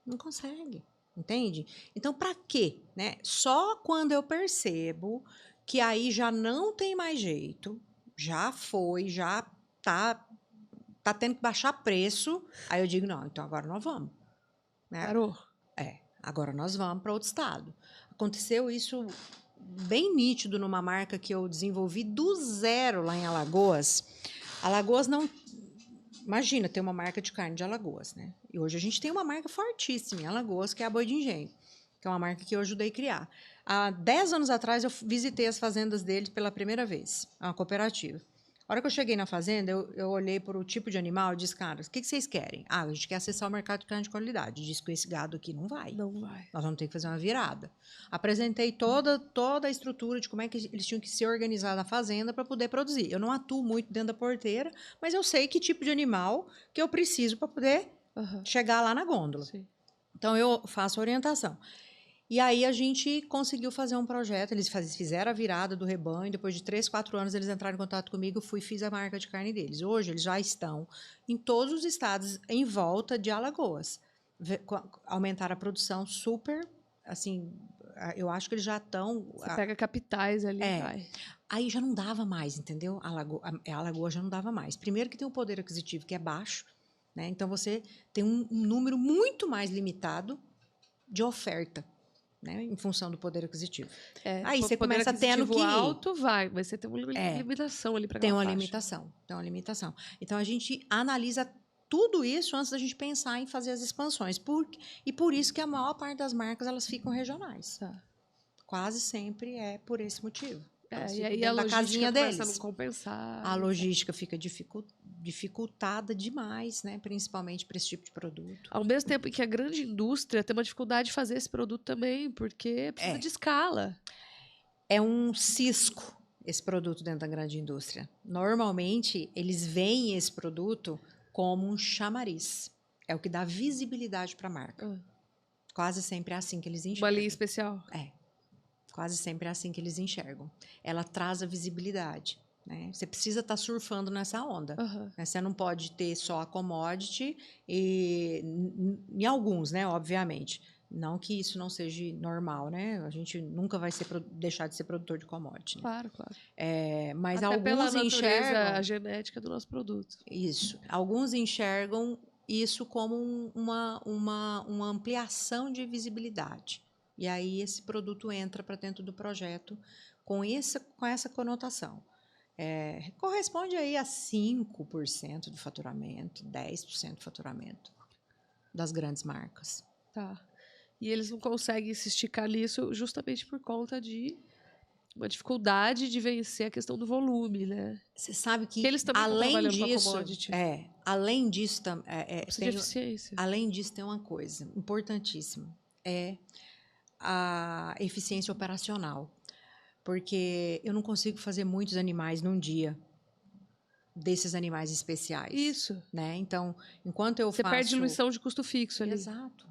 Não consegue, entende? Então, para quê? Né? Só quando eu percebo que aí já não tem mais jeito, já tá tendo que baixar preço, aí eu digo, não, então agora nós vamos. Né? Parou. Agora nós vamos para outro estado. Aconteceu isso bem nítido numa marca que eu desenvolvi do zero lá em Alagoas. Alagoas não... Imagina, ter uma marca de carne de Alagoas, né? E hoje a gente tem uma marca fortíssima em Alagoas, que é a Boi de Engenho, que é uma marca que eu ajudei a criar. Há 10 anos atrás, eu visitei as fazendas deles pela primeira vez, uma cooperativa. A hora que eu cheguei na fazenda, eu olhei para o tipo de animal e disse, cara, o que vocês querem? A gente quer acessar o mercado de carne de qualidade. Disse que esse gado aqui não vai. Não vai. Nós vamos ter que fazer uma virada. Apresentei toda a estrutura de como é que eles tinham que se organizar na fazenda para poder produzir. Eu não atuo muito dentro da porteira, mas eu sei que tipo de animal que eu preciso para poder chegar lá na gôndola. Sim. Então, eu faço orientação. E aí a gente conseguiu fazer um projeto, eles fizeram a virada do rebanho, depois de 3, 4 anos eles entraram em contato comigo, fiz a marca de carne deles. Hoje eles já estão em todos os estados em volta de Alagoas. Aumentaram a produção super, assim, eu acho que eles já estão... Você pega capitais ali, vai. Aí já não dava mais, entendeu? Alagoas já não dava mais. Primeiro que tem um poder aquisitivo que é baixo, né? Então você tem um número muito mais limitado de oferta. né, em função do poder aquisitivo. É, Aí quando você o poder começa tendo aquisitivo que alto, vai, mas você tem uma É. limitação ali para tem aquela uma faixa. limitação, tem uma limitação. Então a gente analisa tudo isso antes da gente pensar em fazer as expansões. E por isso que a maior parte das marcas elas ficam regionais. Tá. Quase sempre é por esse motivo. Elas É, e ficam aí a dentro da logística casinha começa a não deles. compensar. A etc. logística fica dificultada demais, né? Principalmente para esse tipo de produto. Ao mesmo tempo em que a grande indústria tem uma dificuldade de fazer esse produto também, porque precisa É. de escala. É um cisco esse produto dentro da grande indústria. Normalmente, eles veem esse produto como um chamariz. É o que dá visibilidade para a marca. Ah, Quase sempre é assim que eles uma enxergam. linha especial. É, quase sempre é assim que eles enxergam. Ela traz a visibilidade, né? Você precisa estar surfando nessa onda. Aham. Né? Você não pode ter só a commodity e em alguns, né? Obviamente. Não que isso não seja normal, né? A gente nunca vai deixar de ser produtor de commodity. Né? Claro, claro. Mas Até pela alguns natureza enxergam genética do nosso produto. isso. Alguns enxergam isso como uma ampliação de visibilidade. E aí esse produto entra para dentro do projeto com essa conotação. Corresponde aí a 5% do faturamento, 10% do faturamento das grandes marcas. Tá. E eles não conseguem se esticar nisso justamente por conta de uma dificuldade de vencer a questão do volume, né? Você sabe que, Porque eles também estão trabalhando com a disso, commodity. além disso, Precisa de eficiência. além disso, tem uma coisa importantíssima, é a eficiência operacional. Porque eu não consigo fazer muitos animais num dia, desses animais especiais. Isso. Né? Então, enquanto eu Você faço... perde diluição de custo fixo ali. Exato.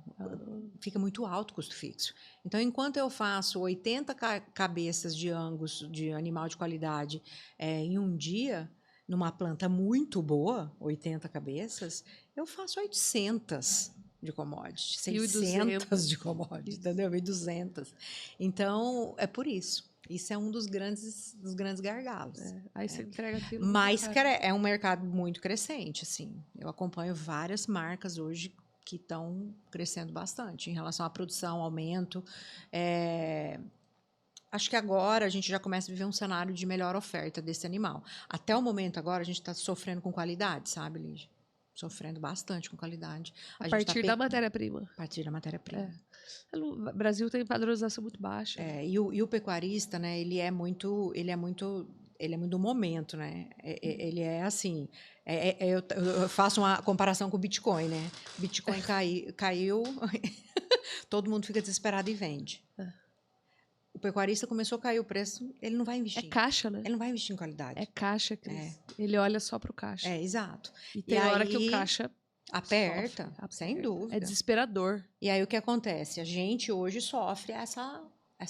Fica muito alto o custo fixo. Então, enquanto eu faço 80 cabeças de Angus, de animal de qualidade, em um dia, numa planta muito boa, 80 cabeças, eu faço 800 de commodity, 600 de commodity, entendeu? 1.200. Então, é por isso. Isso é um dos grandes gargalos. Aí você entrega aquilo. Mas é um mercado muito crescente, assim. Eu acompanho várias marcas hoje que estão crescendo bastante em relação à produção, aumento. Acho que agora a gente já começa a viver um cenário de melhor oferta desse animal. Até o momento agora a gente está sofrendo com qualidade, sabe, Lígia? Sofrendo bastante com qualidade. A partir da matéria-prima. A partir da matéria-prima. O Brasil tem padronização muito baixa. E o pecuarista, né? Ele é muito do momento, né? Ele é assim. Eu faço uma comparação com o Bitcoin, né? Bitcoin caiu, todo mundo fica desesperado e vende. O pecuarista começou a cair o preço, ele não vai investir. É caixa, né? Ele não vai investir em qualidade. É caixa, Cris. Ele olha só pro caixa. Exato. E tem hora que o caixa aperta, sem dúvida. É desesperador. E aí o que acontece? A gente hoje sofre essa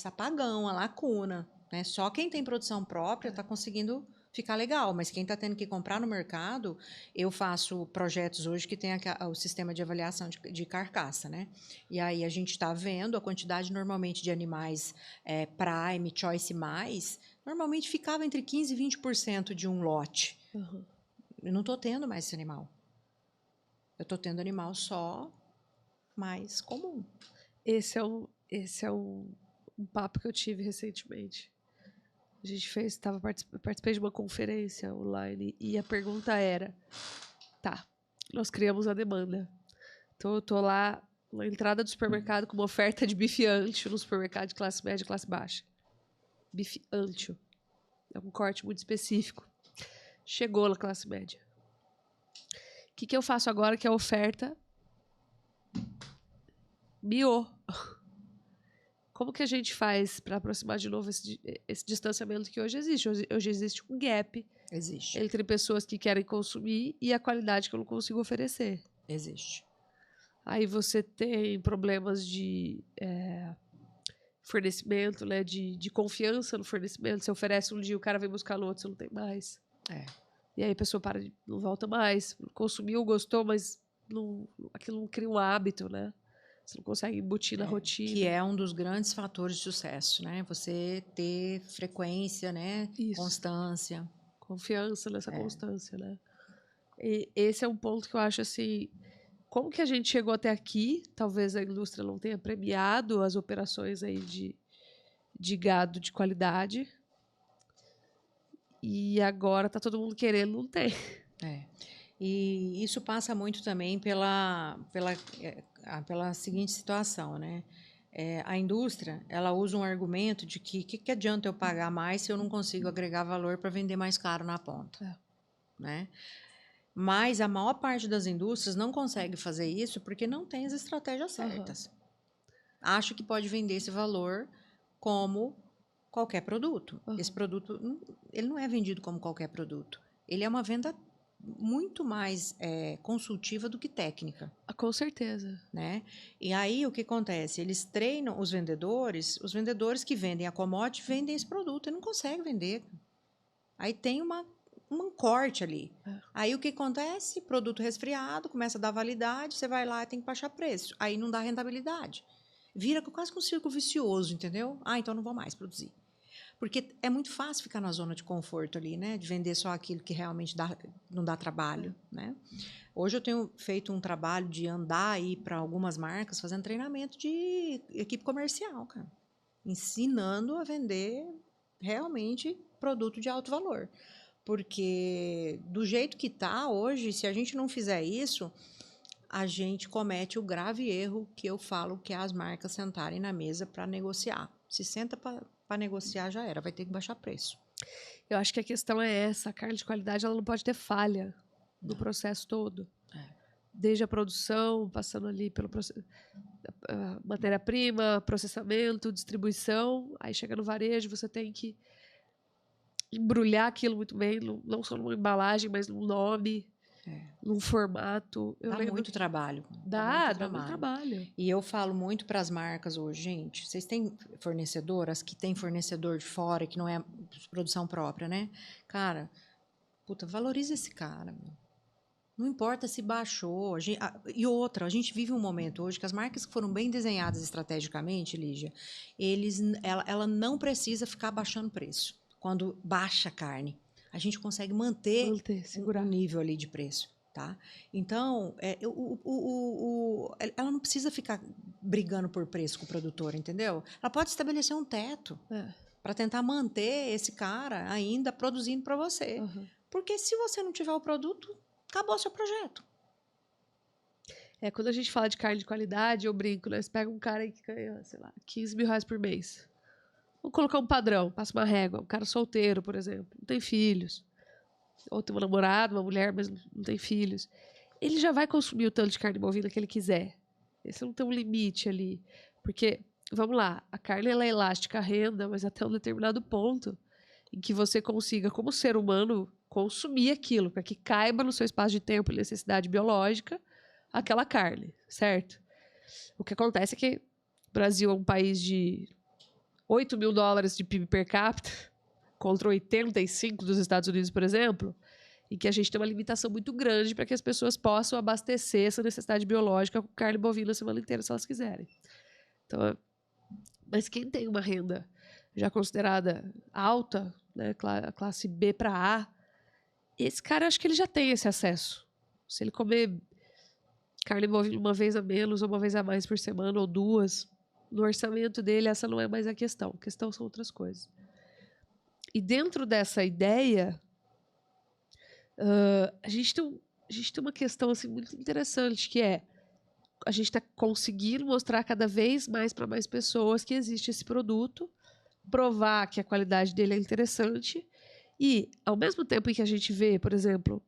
apagão, a lacuna. Né? Só quem tem produção própria está conseguindo ficar legal, mas quem está tendo que comprar no mercado, eu faço projetos hoje que tem o sistema de avaliação de carcaça, né? E aí a gente está vendo a quantidade normalmente de animais Prime, Choice mais, normalmente ficava entre 15% e 20% de um lote. Uhum. Eu não estou tendo mais esse animal. Eu estou tendo animal só mais comum. Esse é um papo que eu tive recentemente. A gente participei de uma conferência online e a pergunta era, nós criamos a demanda. Então eu tô lá na entrada do supermercado com uma oferta de bife ancho no supermercado de classe média e classe baixa. Bife ancho. É um corte muito específico. Chegou na classe média. O que eu faço agora que a oferta miou? Como que a gente faz para aproximar de novo esse distanciamento que hoje existe? Hoje existe um gap entre pessoas que querem consumir e a qualidade que eu não consigo oferecer. Existe. Aí você tem problemas de fornecimento, né? De confiança no fornecimento. Você oferece um dia, o cara vem buscar no outro, você não tem mais. E aí a pessoa não volta mais. Consumiu, gostou, mas aquilo não cria um hábito, né? Você não consegue embutir na rotina. Que é um dos grandes fatores de sucesso, né? Você ter frequência, né? Isso. Constância. Confiança nessa constância, né? E esse é um ponto que eu acho, assim, como que a gente chegou até aqui? Talvez a indústria não tenha premiado as operações aí de gado de qualidade. E agora tá todo mundo querendo, não tem. E isso passa muito também pela seguinte situação, né? A indústria, ela usa um argumento de que adianta eu pagar mais se eu não consigo agregar valor para vender mais caro na ponta, né? Mas a maior parte das indústrias não consegue fazer isso porque não tem as estratégias certas. Acha que pode vender esse valor como qualquer produto. Esse produto, ele não é vendido como qualquer produto. Ele é uma venda muito mais consultiva do que técnica. Com certeza. Né? E aí o que acontece? Eles treinam os vendedores que vendem a commodity vendem esse produto e não conseguem vender. Aí tem um corte ali. Aí o que acontece? Produto resfriado, começa a dar validade, você vai lá e tem que baixar preço. Aí não dá rentabilidade. Vira quase que um círculo vicioso, entendeu? Então não vou mais produzir. Porque é muito fácil ficar na zona de conforto ali, né? De vender só aquilo que realmente não dá trabalho, né? Hoje eu tenho feito um trabalho de andar aí para algumas marcas, fazendo treinamento de equipe comercial, cara. Ensinando a vender realmente produto de alto valor. Porque do jeito que está hoje, se a gente não fizer isso, a gente comete o grave erro que eu falo que é as marcas sentarem na mesa para negociar. Se senta para negociar, já era, vai ter que baixar preço. Eu acho que a questão é essa, a carne de qualidade ela não pode ter falha no processo todo. Desde a produção, passando ali pelo matéria-prima, processamento, distribuição, aí chega no varejo, você tem que embrulhar aquilo muito bem, não só numa embalagem, mas num nome, num formato. Dá muito trabalho. Dá muito trabalho. E eu falo muito para as marcas hoje, gente, vocês têm fornecedoras que tem fornecedor de fora, que não é produção própria, né? Cara, valoriza esse cara, meu. Não importa se baixou. E outra, a gente vive um momento hoje que as marcas que foram bem desenhadas estrategicamente, Lígia, ela não precisa ficar baixando preço. Quando baixa a carne, a gente consegue manter um nível ali de preço. Tá? Então, ela não precisa ficar brigando por preço com o produtor, entendeu? Ela pode estabelecer um teto para tentar manter esse cara ainda produzindo para você. Porque se você não tiver o produto, acabou seu projeto. Quando a gente fala de carne de qualidade, eu brinco, né? Você pega um cara aí que ganha, sei lá, 15 mil reais por mês. Vamos colocar um padrão, passa uma régua. Um cara solteiro, por exemplo, não tem filhos. Ou tem um namorado, uma mulher, mas não tem filhos. Ele já vai consumir o tanto de carne bovina que ele quiser. Esse não tem um limite ali. Porque, vamos lá, a carne ela é elástica à renda, mas até um determinado ponto em que você consiga, como ser humano, consumir aquilo, para que caiba no seu espaço de tempo e necessidade biológica aquela carne, certo? O que acontece é que o Brasil é um país de 8 mil dólares de PIB per capita, contra 85 dos Estados Unidos, por exemplo, e que a gente tem uma limitação muito grande para que as pessoas possam abastecer essa necessidade biológica com carne bovina a semana inteira, se elas quiserem. Então, mas quem tem uma renda já considerada alta, né, classe B para A, esse cara, acho que ele já tem esse acesso. Se ele comer carne bovina uma vez a menos ou uma vez a mais por semana ou duas, no orçamento dele essa não é mais a questão. A questão são outras coisas. E dentro dessa ideia, a gente tem uma questão assim, muito interessante, que é a gente está conseguindo mostrar cada vez mais para mais pessoas que existe esse produto, provar que a qualidade dele é interessante e, ao mesmo tempo em que a gente vê, por exemplo,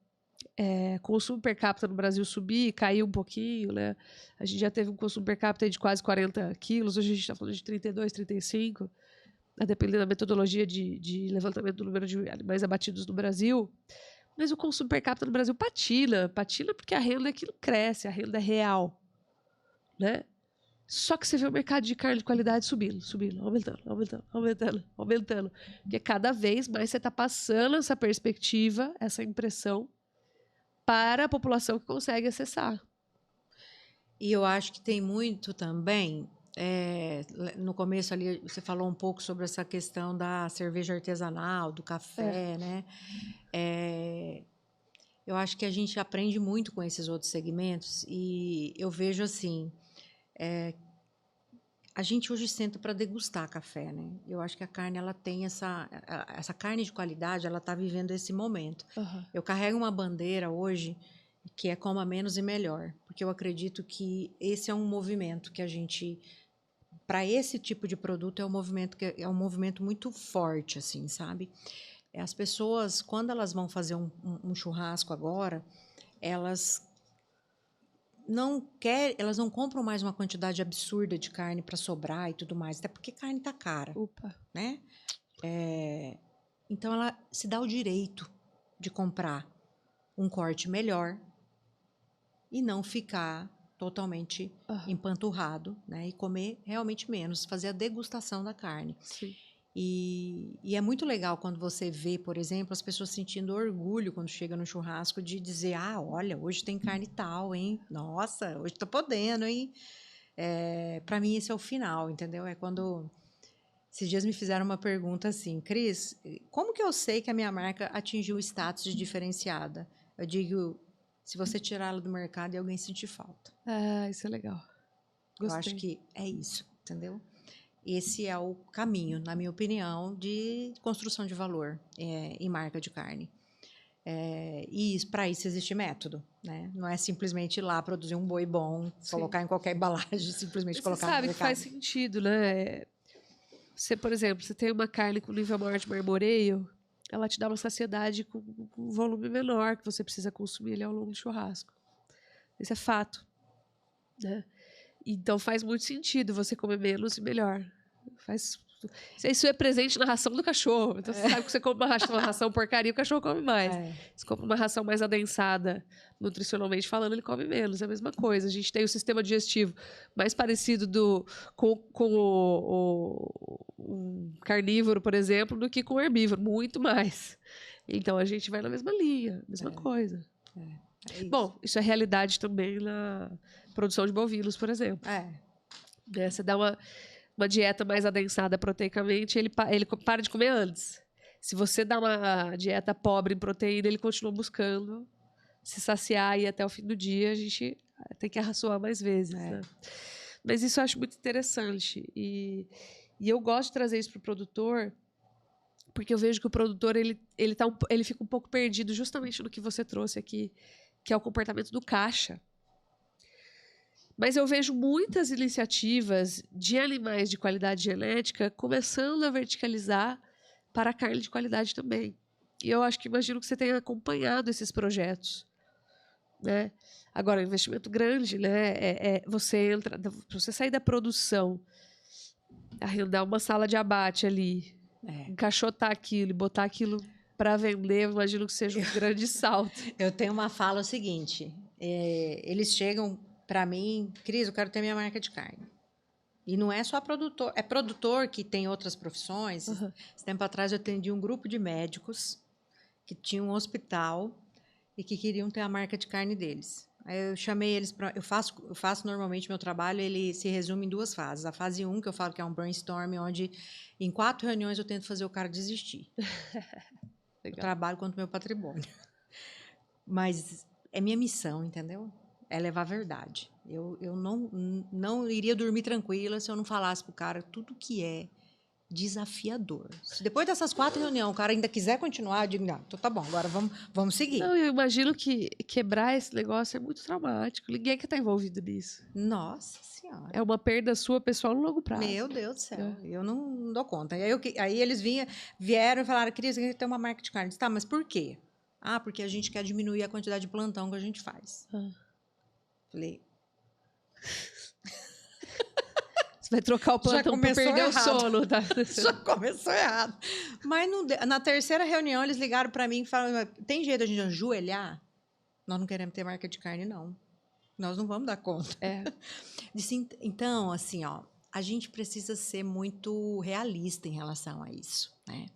consumo per capita no Brasil subir, cair um pouquinho, né? A gente já teve um consumo per capita de quase 40 quilos, hoje a gente está falando de 32, 35, a depender da metodologia de levantamento do número de animais abatidos no Brasil. Mas o consumo per capita no Brasil patina porque a renda aquilo cresce, a renda é real, né? Só que você vê o mercado de carne de qualidade subindo, aumentando. Porque cada vez mais você está passando essa perspectiva, essa impressão para a população que consegue acessar. E eu acho que tem muito também, no começo ali você falou um pouco sobre essa questão da cerveja artesanal, do café, né? Eu acho que a gente aprende muito com esses outros segmentos e eu vejo assim, a gente hoje senta para degustar café, né? Eu acho que a carne ela tem essa carne de qualidade, ela está vivendo esse momento. Aham. Eu carrego uma bandeira hoje que é coma menos e melhor, porque eu acredito que esse é um movimento que a gente, para esse tipo de produto, é um movimento muito forte, assim, sabe? As pessoas, quando elas vão fazer um churrasco agora, elas elas não compram mais uma quantidade absurda de carne para sobrar e tudo mais, até porque carne está cara, Opa. né? Então ela se dá o direito de comprar um corte melhor e não ficar totalmente Aham. empanturrado, né? E comer realmente menos, fazer a degustação da carne. Sim. E é muito legal quando você vê, por exemplo, as pessoas sentindo orgulho quando chega no churrasco de dizer, ah, olha, hoje tem carne tal, hein? Nossa, hoje tô podendo, hein? Para mim, esse é o final, entendeu? É quando... Esses dias me fizeram uma pergunta assim, Cris, como que eu sei que a minha marca atingiu o status de diferenciada? Eu digo, se você tirá-la do mercado e alguém sentir falta. Ah, isso é legal. Eu acho Gostei. que é isso, entendeu? Esse é o caminho, na minha opinião, de construção de valor em marca de carne. E para isso existe método, né? Não é simplesmente ir lá produzir um boi bom, Sim. colocar em qualquer embalagem, simplesmente Mas colocar você no sabe que mercado. faz sentido, né? Você, por exemplo, você tem uma carne com nível maior de marmoreio, ela te dá uma saciedade com um volume menor que você precisa consumir ali ao longo do churrasco. Isso é fato, né? Então faz muito sentido você comer menos e melhor. Isso é presente na ração do cachorro. Então você sabe que você come uma ração porcaria, o cachorro come mais. Você compra uma ração mais adensada, nutricionalmente falando, ele come menos. É a mesma coisa. A gente tem o sistema digestivo mais parecido com um carnívoro, por exemplo, do que com o herbívoro. Muito mais. Então a gente vai na mesma linha, mesma coisa. É isso. Bom, isso é realidade também na produção de bovinos, por exemplo. Né? Você dá uma dieta mais adensada proteicamente, ele para de comer antes. Se você dá uma dieta pobre em proteína, ele continua buscando se saciar e até o fim do dia a gente tem que arraçoar mais vezes. Né? Mas isso eu acho muito interessante. E eu gosto de trazer isso para o produtor, porque eu vejo que o produtor ele fica um pouco perdido justamente no que você trouxe aqui, que é o comportamento do caixa. Mas eu vejo muitas iniciativas de animais de qualidade genética começando a verticalizar para a carne de qualidade também. E eu imagino que você tenha acompanhado esses projetos, né? Agora, é um investimento grande, né? Você sair da produção, arrendar uma sala de abate ali, encaixotar aquilo e botar aquilo para vender, eu imagino que seja um grande salto. Eu tenho uma fala o seguinte, eles chegam para mim, Cris, eu quero ter minha marca de carne. E não é só produtor, é produtor que tem outras profissões. Uhum. Esse tempo atrás eu atendi um grupo de médicos que tinha um hospital e que queriam ter a marca de carne deles. Aí eu chamei eles para... Eu faço normalmente meu trabalho, ele se resume em 2 fases. A fase 1, que eu falo que é um brainstorm, onde em 4 reuniões eu tento fazer o cara desistir. Eu trabalho quanto meu patrimônio. Mas é minha missão, entendeu? É levar a verdade. Eu não iria dormir tranquila se eu não falasse pro cara tudo que é desafiador. Se depois dessas 4 reuniões o cara ainda quiser continuar, eu digo, não, então tá bom, agora vamos seguir. Não, eu imagino que quebrar esse negócio é muito traumático. Ninguém quer estar envolvido nisso. Nossa Senhora. É uma perda sua pessoal no longo prazo. Meu Deus do céu, eu não dou conta. Aí eles vieram e falaram, Cris, a gente tem uma marca de carne. Eu disse, tá, mas por quê? Ah, porque a gente quer diminuir a quantidade de plantão que a gente faz. Falei... Você vai trocar o plantão para perder o sono, tá? Já começou errado. Mas na terceira reunião, eles ligaram para mim e falaram, tem jeito de a gente ajoelhar? Nós não queremos ter marca de carne, não. Nós não vamos dar conta. Disse, então, assim, ó, a gente precisa ser muito realista em relação a isso, né?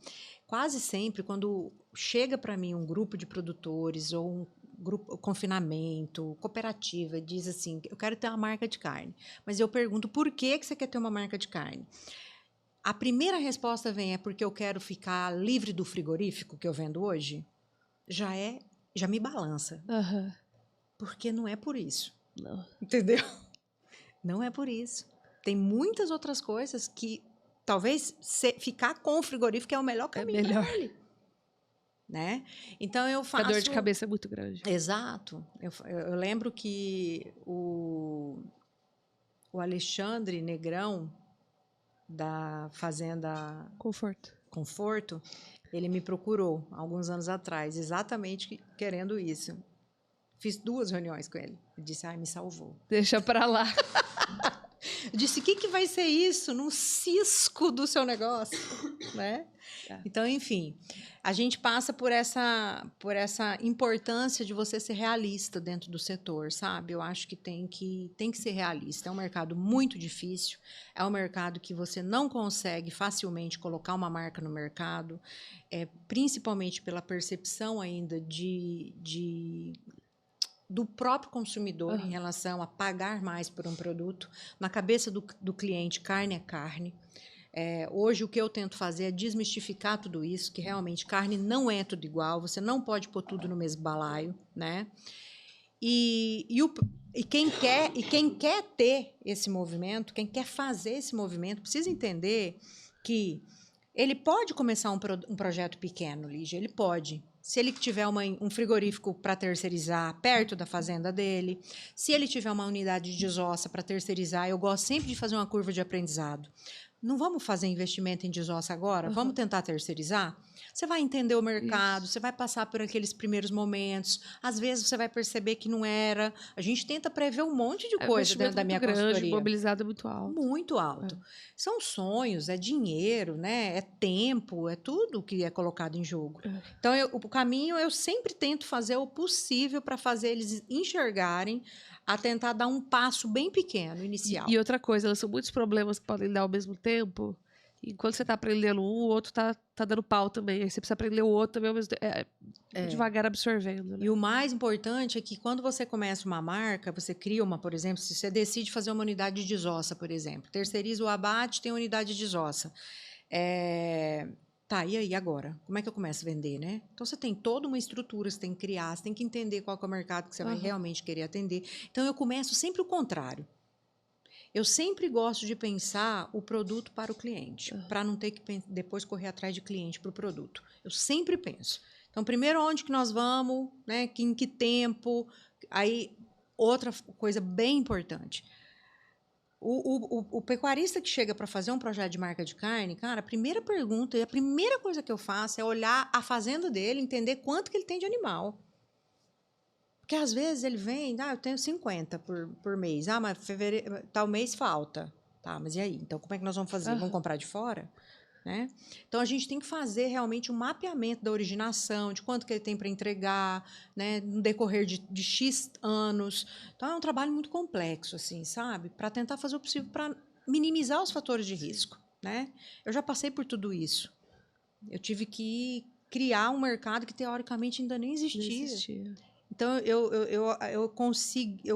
Quase sempre, quando chega para mim um grupo de produtores ou um grupo, confinamento, cooperativa, diz assim, eu quero ter uma marca de carne. Mas eu pergunto, por que você quer ter uma marca de carne? A primeira resposta vem, é porque eu quero ficar livre do frigorífico que eu vendo hoje? Já é já me balança. Aham. Porque não é por isso. Não. Entendeu? Não é por isso. Tem muitas outras coisas que talvez ficar com o frigorífico é o melhor É caminho melhor. para ele. Né? Então eu A faço. dor de cabeça é muito grande. Exato. Eu lembro que o Alexandre Negrão, da Fazenda Conforto. Conforto, ele me procurou alguns anos atrás, exatamente querendo isso. Fiz 2 reuniões com ele. Ele disse, me salvou. Deixa pra lá. Eu disse, o que vai ser isso? Num cisco do seu negócio, né? Então, enfim, a gente passa por essa importância de você ser realista dentro do setor, sabe? Eu acho que tem que ser realista. É um mercado muito difícil, é um mercado que você não consegue facilmente colocar uma marca no mercado, principalmente pela percepção ainda do próprio consumidor em relação a pagar mais por um produto. Na cabeça do cliente, carne é carne. Hoje, o que eu tento fazer é desmistificar tudo isso, que realmente carne não é tudo igual, você não pode pôr tudo no mesmo balaio, né? E quem quer ter esse movimento, quem quer fazer esse movimento, precisa entender que ele pode começar um projeto pequeno, Lígia, ele pode. Se ele tiver um frigorífico para terceirizar perto da fazenda dele, se ele tiver uma unidade de desossa para terceirizar, eu gosto sempre de fazer uma curva de aprendizado. Não vamos fazer investimento em desossa agora? Vamos tentar terceirizar? Você vai entender o mercado, você vai passar por aqueles primeiros momentos. Às vezes você vai perceber que não era. A gente tenta prever um monte de coisa dentro da minha consultoria. Mobilizado muito alto. Muito alto. São sonhos, é dinheiro, né? É tempo, é tudo que é colocado em jogo. Então, o caminho, eu sempre tento fazer o possível para fazer eles enxergarem, a tentar dar um passo bem pequeno, inicial. E outra coisa, são muitos problemas que podem dar ao mesmo tempo. Enquanto você está aprendendo um, o outro tá dando pau também. Aí você precisa aprender o outro também ao mesmo tempo. Devagar absorvendo. Né? E o mais importante é que quando você começa uma marca, você cria uma, por exemplo, se você decide fazer uma unidade de desossa, por exemplo, terceiriza o abate, tem unidade de desossa. Tá, e aí agora? Como é que eu começo a vender, né? Então, você tem toda uma estrutura, você tem que criar, você tem que entender qual que é o mercado que você vai realmente querer atender. Então, eu começo sempre o contrário. Eu sempre gosto de pensar o produto para o cliente, para não ter que depois correr atrás de cliente para o produto. Eu sempre penso. Então, primeiro, onde que nós vamos, né? Em que tempo? Aí, outra coisa bem importante. O pecuarista que chega para fazer um projeto de marca de carne, cara, a primeira pergunta e a primeira coisa que eu faço é olhar a fazenda dele, entender quanto que ele tem de animal. Porque, às vezes, ele vem, eu tenho 50 por mês. Mas tal mês falta. Tá, mas e aí? Então, como é que nós vamos fazer? Vamos comprar de fora? Né? Então, a gente tem que fazer realmente um mapeamento da originação, de quanto que ele tem para entregar, né, no decorrer de X anos. Então, é um trabalho muito complexo, assim, sabe? Para tentar fazer o possível para minimizar os fatores de risco. Né? Eu já passei por tudo isso. Eu tive que criar um mercado que, teoricamente, ainda nem existia. Então, eu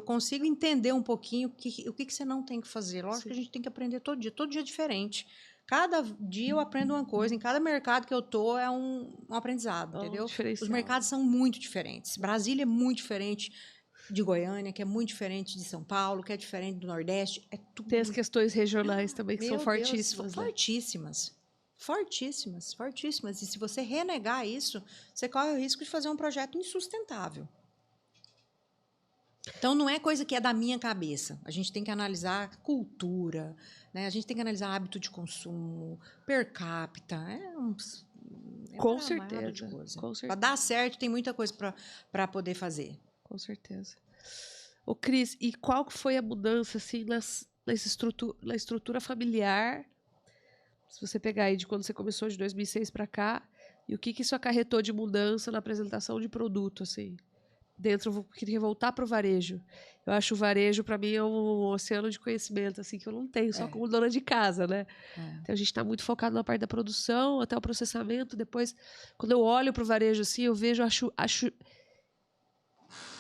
consigo entender um pouquinho o que você não tem que fazer. Lógico que a gente tem que aprender todo dia é diferente. Cada dia eu aprendo uma coisa, em cada mercado que eu tô é um aprendizado, entendeu? Os mercados são muito diferentes. Brasília é muito diferente de Goiânia, que é muito diferente de São Paulo, que é diferente do Nordeste. Tem as questões regionais também, que são fortíssimas. Fortíssimas. Fortíssimas, fortíssimas. E se você renegar isso, você corre o risco de fazer um projeto insustentável. Então, não é coisa que é da minha cabeça. A gente tem que analisar cultura, né? A gente tem que analisar hábito de consumo, per capita. Com certeza. Para dar certo, tem muita coisa para poder fazer. Com certeza. Ô, Cris, e qual foi a mudança assim, na estrutura familiar? Se você pegar aí de quando você começou, de 2006 para cá, e o que isso acarretou de mudança na apresentação de produto, assim? Eu queria voltar para o varejo. Eu acho o varejo, para mim, é um oceano de conhecimento assim, que eu não tenho, só como dona de casa, né? Então, a gente está muito focado na parte da produção, até o processamento. Depois, quando eu olho para o varejo, assim, eu vejo, acho...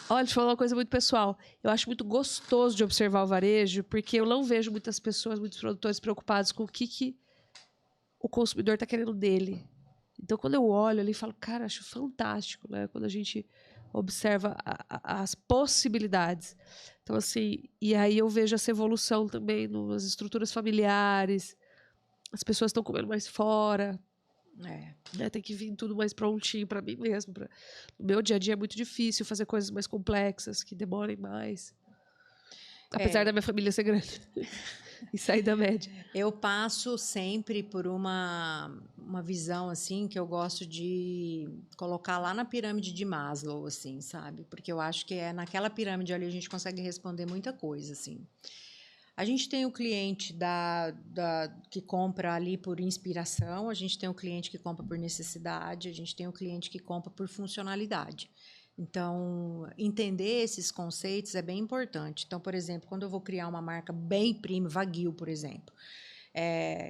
Olha, deixa eu falar uma coisa muito pessoal. Eu acho muito gostoso de observar o varejo, porque eu não vejo muitas pessoas, muitos produtores preocupados com o que o consumidor está querendo dele. Então, quando eu olho ali, falo, cara, acho fantástico, né? Quando a gente observa as possibilidades. Então, assim, e aí eu vejo essa evolução também nas estruturas familiares, as pessoas estão comendo mais fora, né? Tem que vir tudo mais prontinho para mim mesmo. No meu dia a dia é muito difícil fazer coisas mais complexas, que demorem mais. Apesar da minha família ser grande e sair da média. Eu passo sempre por uma visão, assim, que eu gosto de colocar lá na pirâmide de Maslow, assim, sabe? Porque eu acho que é naquela pirâmide ali a gente consegue responder muita coisa, assim. A gente tem o cliente que compra ali por inspiração, a gente tem o cliente que compra por necessidade, a gente tem o cliente que compra por funcionalidade. Então, entender esses conceitos é bem importante. Então, por exemplo, quando eu vou criar uma marca bem premium, Wagyu, por exemplo,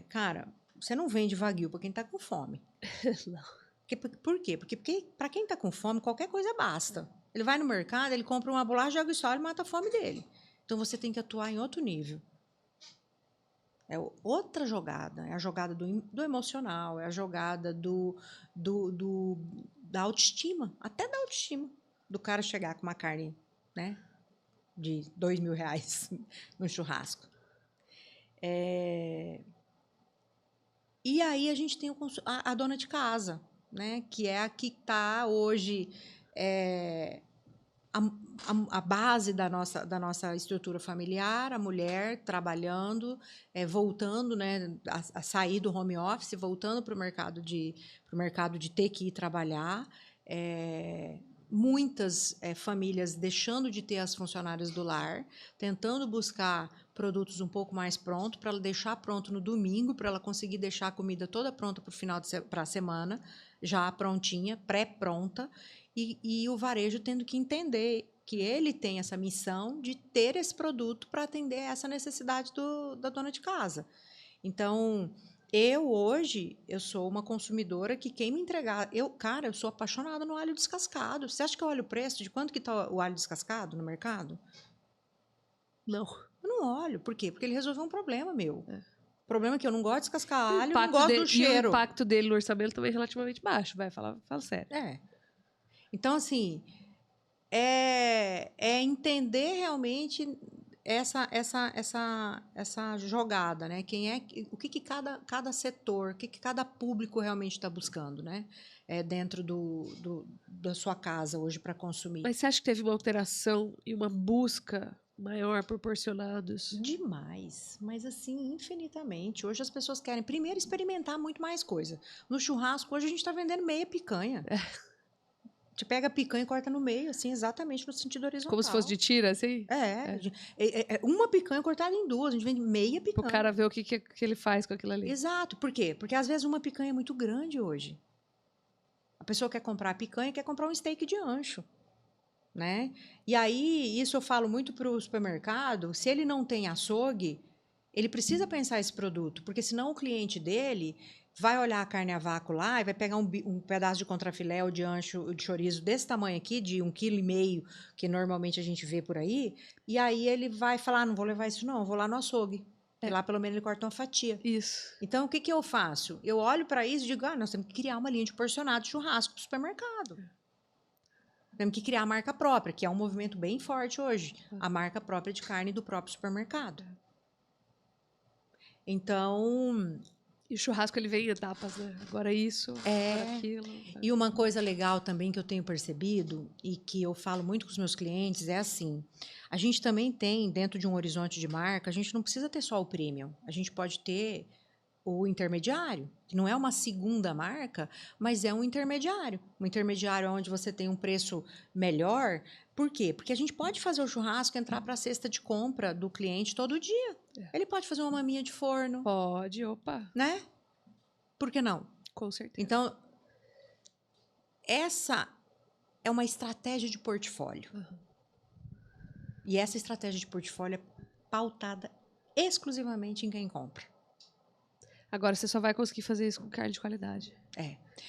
cara, você não vende Wagyu para quem está com fome. Não. Por quê? Porque para quem está com fome, qualquer coisa basta. Ele vai no mercado, ele compra uma bolacha de água e sal e mata a fome dele. Então, você tem que atuar em outro nível. É outra jogada. É a jogada do emocional, é a jogada da autoestima. Até da autoestima. Do cara chegar com uma carne, né, de R$2.000 no churrasco. E aí a gente tem a dona de casa, né, que é a que está hoje... A base da nossa estrutura familiar, a mulher trabalhando, voltando, né, a sair do home office, voltando para o mercado de ter que ir trabalhar. Muitas famílias deixando de ter as funcionárias do lar, tentando buscar produtos um pouco mais prontos, para ela deixar pronto no domingo, para ela conseguir deixar a comida toda pronta para a semana, já prontinha, pré-pronta. E o varejo tendo que entender que ele tem essa missão de ter esse produto para atender essa necessidade da dona de casa. Então, hoje, eu sou uma consumidora que quem me entregar... eu sou apaixonada no alho descascado. Você acha que eu olho o preço de quanto que está o alho descascado no mercado? Não. Eu não olho. Por quê? Porque ele resolveu um problema meu. O problema é que eu não gosto de descascar alho, eu não gosto do cheiro. E o impacto dele no orçamento também é relativamente baixo, fala sério. Então, assim, é entender realmente essa jogada, né? O que cada setor, o que cada público realmente está buscando, né? Dentro da sua casa hoje para consumir. Mas você acha que teve uma alteração e uma busca maior por porcionados? Demais, mas assim, infinitamente. Hoje as pessoas querem primeiro experimentar muito mais coisa. No churrasco, hoje a gente está vendendo meia picanha. Você pega a picanha e corta no meio, assim, exatamente no sentido horizontal. Como se fosse de tira, assim? Uma picanha cortada em duas, a gente vende meia picanha. O cara ver o que ele faz com aquilo ali. Exato. Por quê? Porque às vezes uma picanha é muito grande hoje. A pessoa quer comprar a picanha e quer comprar um steak de ancho, né? E aí, isso eu falo muito para o supermercado, se ele não tem açougue, ele precisa pensar esse produto, porque senão o cliente dele vai olhar a carne a vácuo lá e vai pegar um pedaço de contrafilé ou de ancho, de chorizo desse tamanho aqui, de 1,5 kg, que normalmente a gente vê por aí, e aí ele vai falar, não vou levar isso não, vou lá no açougue. E lá, pelo menos, ele corta uma fatia. Isso. Então, o que eu faço? Eu olho para isso e digo, nós temos que criar uma linha de porcionado de churrasco para o supermercado. Temos que criar a marca própria, que é um movimento bem forte hoje. A marca própria de carne do próprio supermercado. Então... E o churrasco, ele vem em etapas, né? Agora isso, agora aquilo. E uma coisa legal também que eu tenho percebido e que eu falo muito com os meus clientes é assim, a gente também tem, dentro de um horizonte de marca, a gente não precisa ter só o premium, a gente pode ter o intermediário, que não é uma segunda marca, mas é um intermediário. Um intermediário onde você tem um preço melhor. Por quê? Porque a gente pode fazer o churrasco entrar para a cesta de compra do cliente todo dia. Ele pode fazer uma maminha de forno. Pode, opa. Né? Por que não? Com certeza. Então, essa é uma estratégia de portfólio. E essa estratégia de portfólio é pautada exclusivamente em quem compra. Agora, você só vai conseguir fazer isso com carne de qualidade.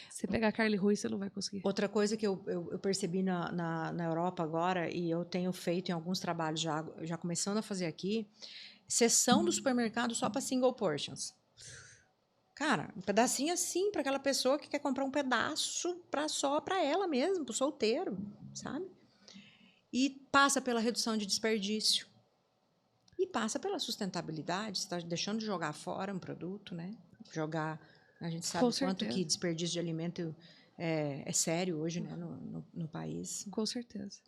Se você pegar carne ruim, você não vai conseguir. Outra coisa que eu percebi na Europa agora, e eu tenho feito em alguns trabalhos já começando a fazer aqui, seção do supermercado só para single portions. Cara, um pedacinho assim para aquela pessoa que quer comprar um pedaço só para ela mesma, para o solteiro, sabe? E passa pela redução de desperdício. E passa pela sustentabilidade. Você está deixando de jogar fora um produto, né? A gente sabe Com o quanto certeza. que desperdício de alimento é sério hoje, né, no país. Com certeza.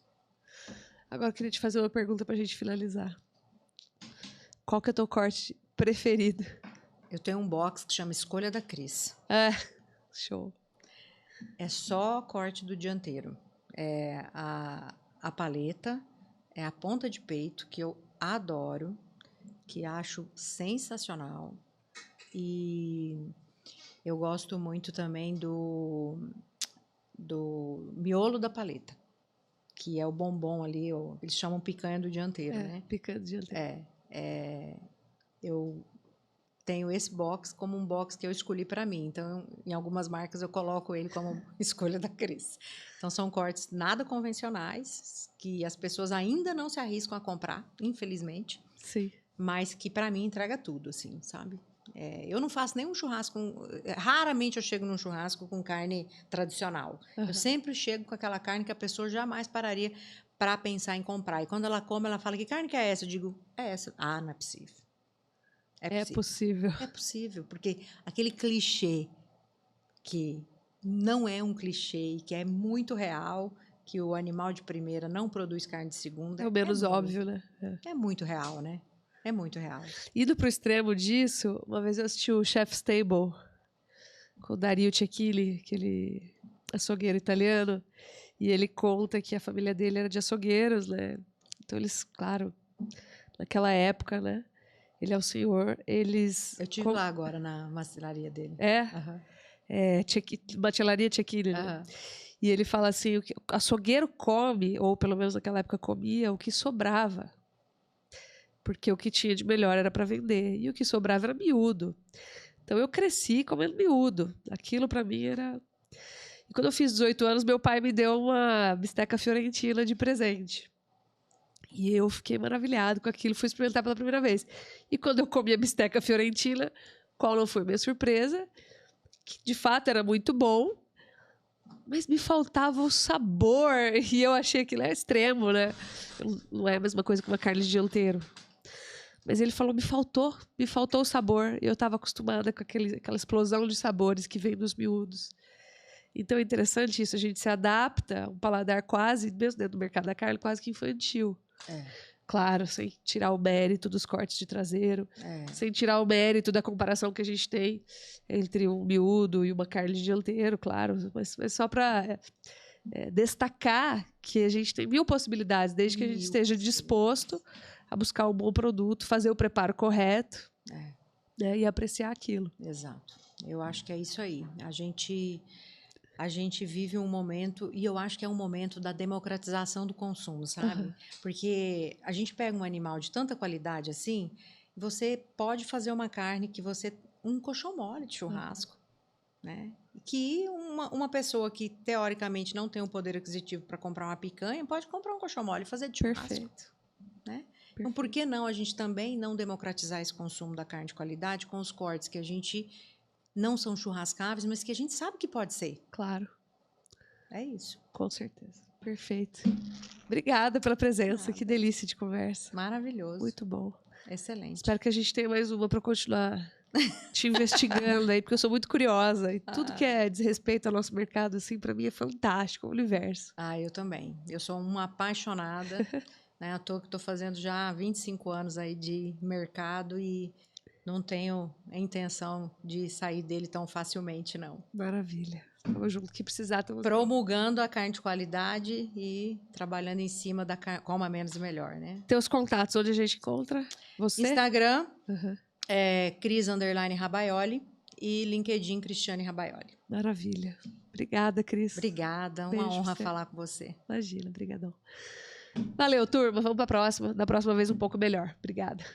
Agora eu queria te fazer uma pergunta pra gente finalizar. Qual que é o teu corte preferido? Eu tenho um box que chama Escolha da Cris. Show. É só corte do dianteiro. É a paleta, é a ponta de peito, que eu adoro, que acho sensacional. E eu gosto muito também do miolo da paleta, que é o bombom ali, eles chamam picanha do dianteiro, né? Picanha do dianteiro. Eu tenho esse box como um box que eu escolhi para mim. Então, em algumas marcas, eu coloco ele como escolha da Cris. Então, são cortes nada convencionais, que as pessoas ainda não se arriscam a comprar, infelizmente. Sim. Mas que, para mim, entrega tudo, assim, sabe? Eu não faço nenhum churrasco... Raramente eu chego num churrasco com carne tradicional. Eu sempre chego com aquela carne que a pessoa jamais pararia para pensar em comprar. E quando ela come, ela fala, que carne que é essa? Eu digo, é essa. Ah, não é possível. É possível. É possível, porque aquele clichê que não é um clichê e que é muito real, que o animal de primeira não produz carne de segunda. É o menos óbvio, né? É muito real, né? É muito real. Indo pro extremo disso, uma vez eu assisti o Chef's Table com o Dario Cecchini, aquele açougueiro italiano, e ele conta que a família dele era de açougueiros, né? Então eles, claro, naquela época, né? Ele é o senhor, eles... Eu estive lá agora na macelaria dele. Macelaria Cecchini, né? E ele fala assim, o açougueiro come, ou pelo menos naquela época comia, o que sobrava. Porque o que tinha de melhor era para vender. E o que sobrava era miúdo. Então eu cresci comendo miúdo. Aquilo para mim era... E quando eu fiz 18 anos, meu pai me deu uma bisteca fiorentina de presente. E eu fiquei maravilhado com aquilo, fui experimentar pela primeira vez. E quando eu comi a bisteca fiorentina, qual não foi minha surpresa? Que de fato era muito bom, mas me faltava o sabor. E eu achei aquilo extremo, né? Não é a mesma coisa que uma carne de dianteiro. Mas ele falou, me faltou o sabor. E eu estava acostumada com aquela explosão de sabores que vem dos miúdos. Então é interessante isso, a gente se adapta a um paladar quase, mesmo dentro do mercado da carne, quase que infantil. Claro, sem tirar o mérito dos cortes de traseiro, sem tirar o mérito da comparação que a gente tem entre um miúdo e uma carne de dianteiro, claro, mas só para destacar que a gente tem 1000 possibilidades, desde que a gente esteja disposto a buscar um bom produto, fazer o preparo correto, né, e apreciar aquilo. Exato. Eu acho que é isso aí. A gente vive um momento, e eu acho que é um momento da democratização do consumo, sabe? Porque a gente pega um animal de tanta qualidade assim, você pode fazer uma carne um coxão mole de churrasco, né? Que uma pessoa que teoricamente não tem o poder aquisitivo para comprar uma picanha, pode comprar um coxão mole e fazer de churrasco. Perfeito. Né? Então, por que não a gente também não democratizar esse consumo da carne de qualidade com os cortes que a gente não são churrascáveis, mas que a gente sabe que pode ser? Claro. É isso. Com certeza. Perfeito. Obrigada pela presença. Que delícia de conversa. Maravilhoso. Muito bom. Excelente. Espero que a gente tenha mais uma para continuar te investigando aí, porque eu sou muito curiosa. E tudo que é desrespeito ao nosso mercado, assim, para mim é fantástico, o universo. Eu também. Eu sou uma apaixonada. Né? À toa que estou fazendo já 25 anos aí de mercado e não tenho a intenção de sair dele tão facilmente, não. Maravilha. Vamos junto, que precisar. Promulgando a carne de qualidade e trabalhando em cima da coma menos e melhor, né? Teus contatos, onde a gente encontra você? Instagram, Cris_Rabaioli e LinkedIn, Cristiane Rabaioli. Maravilha. Obrigada, Cris. Obrigada, uma honra falar com você. Imagina, brigadão. Valeu, turma. Vamos para a próxima. Da próxima vez um pouco melhor. Obrigada.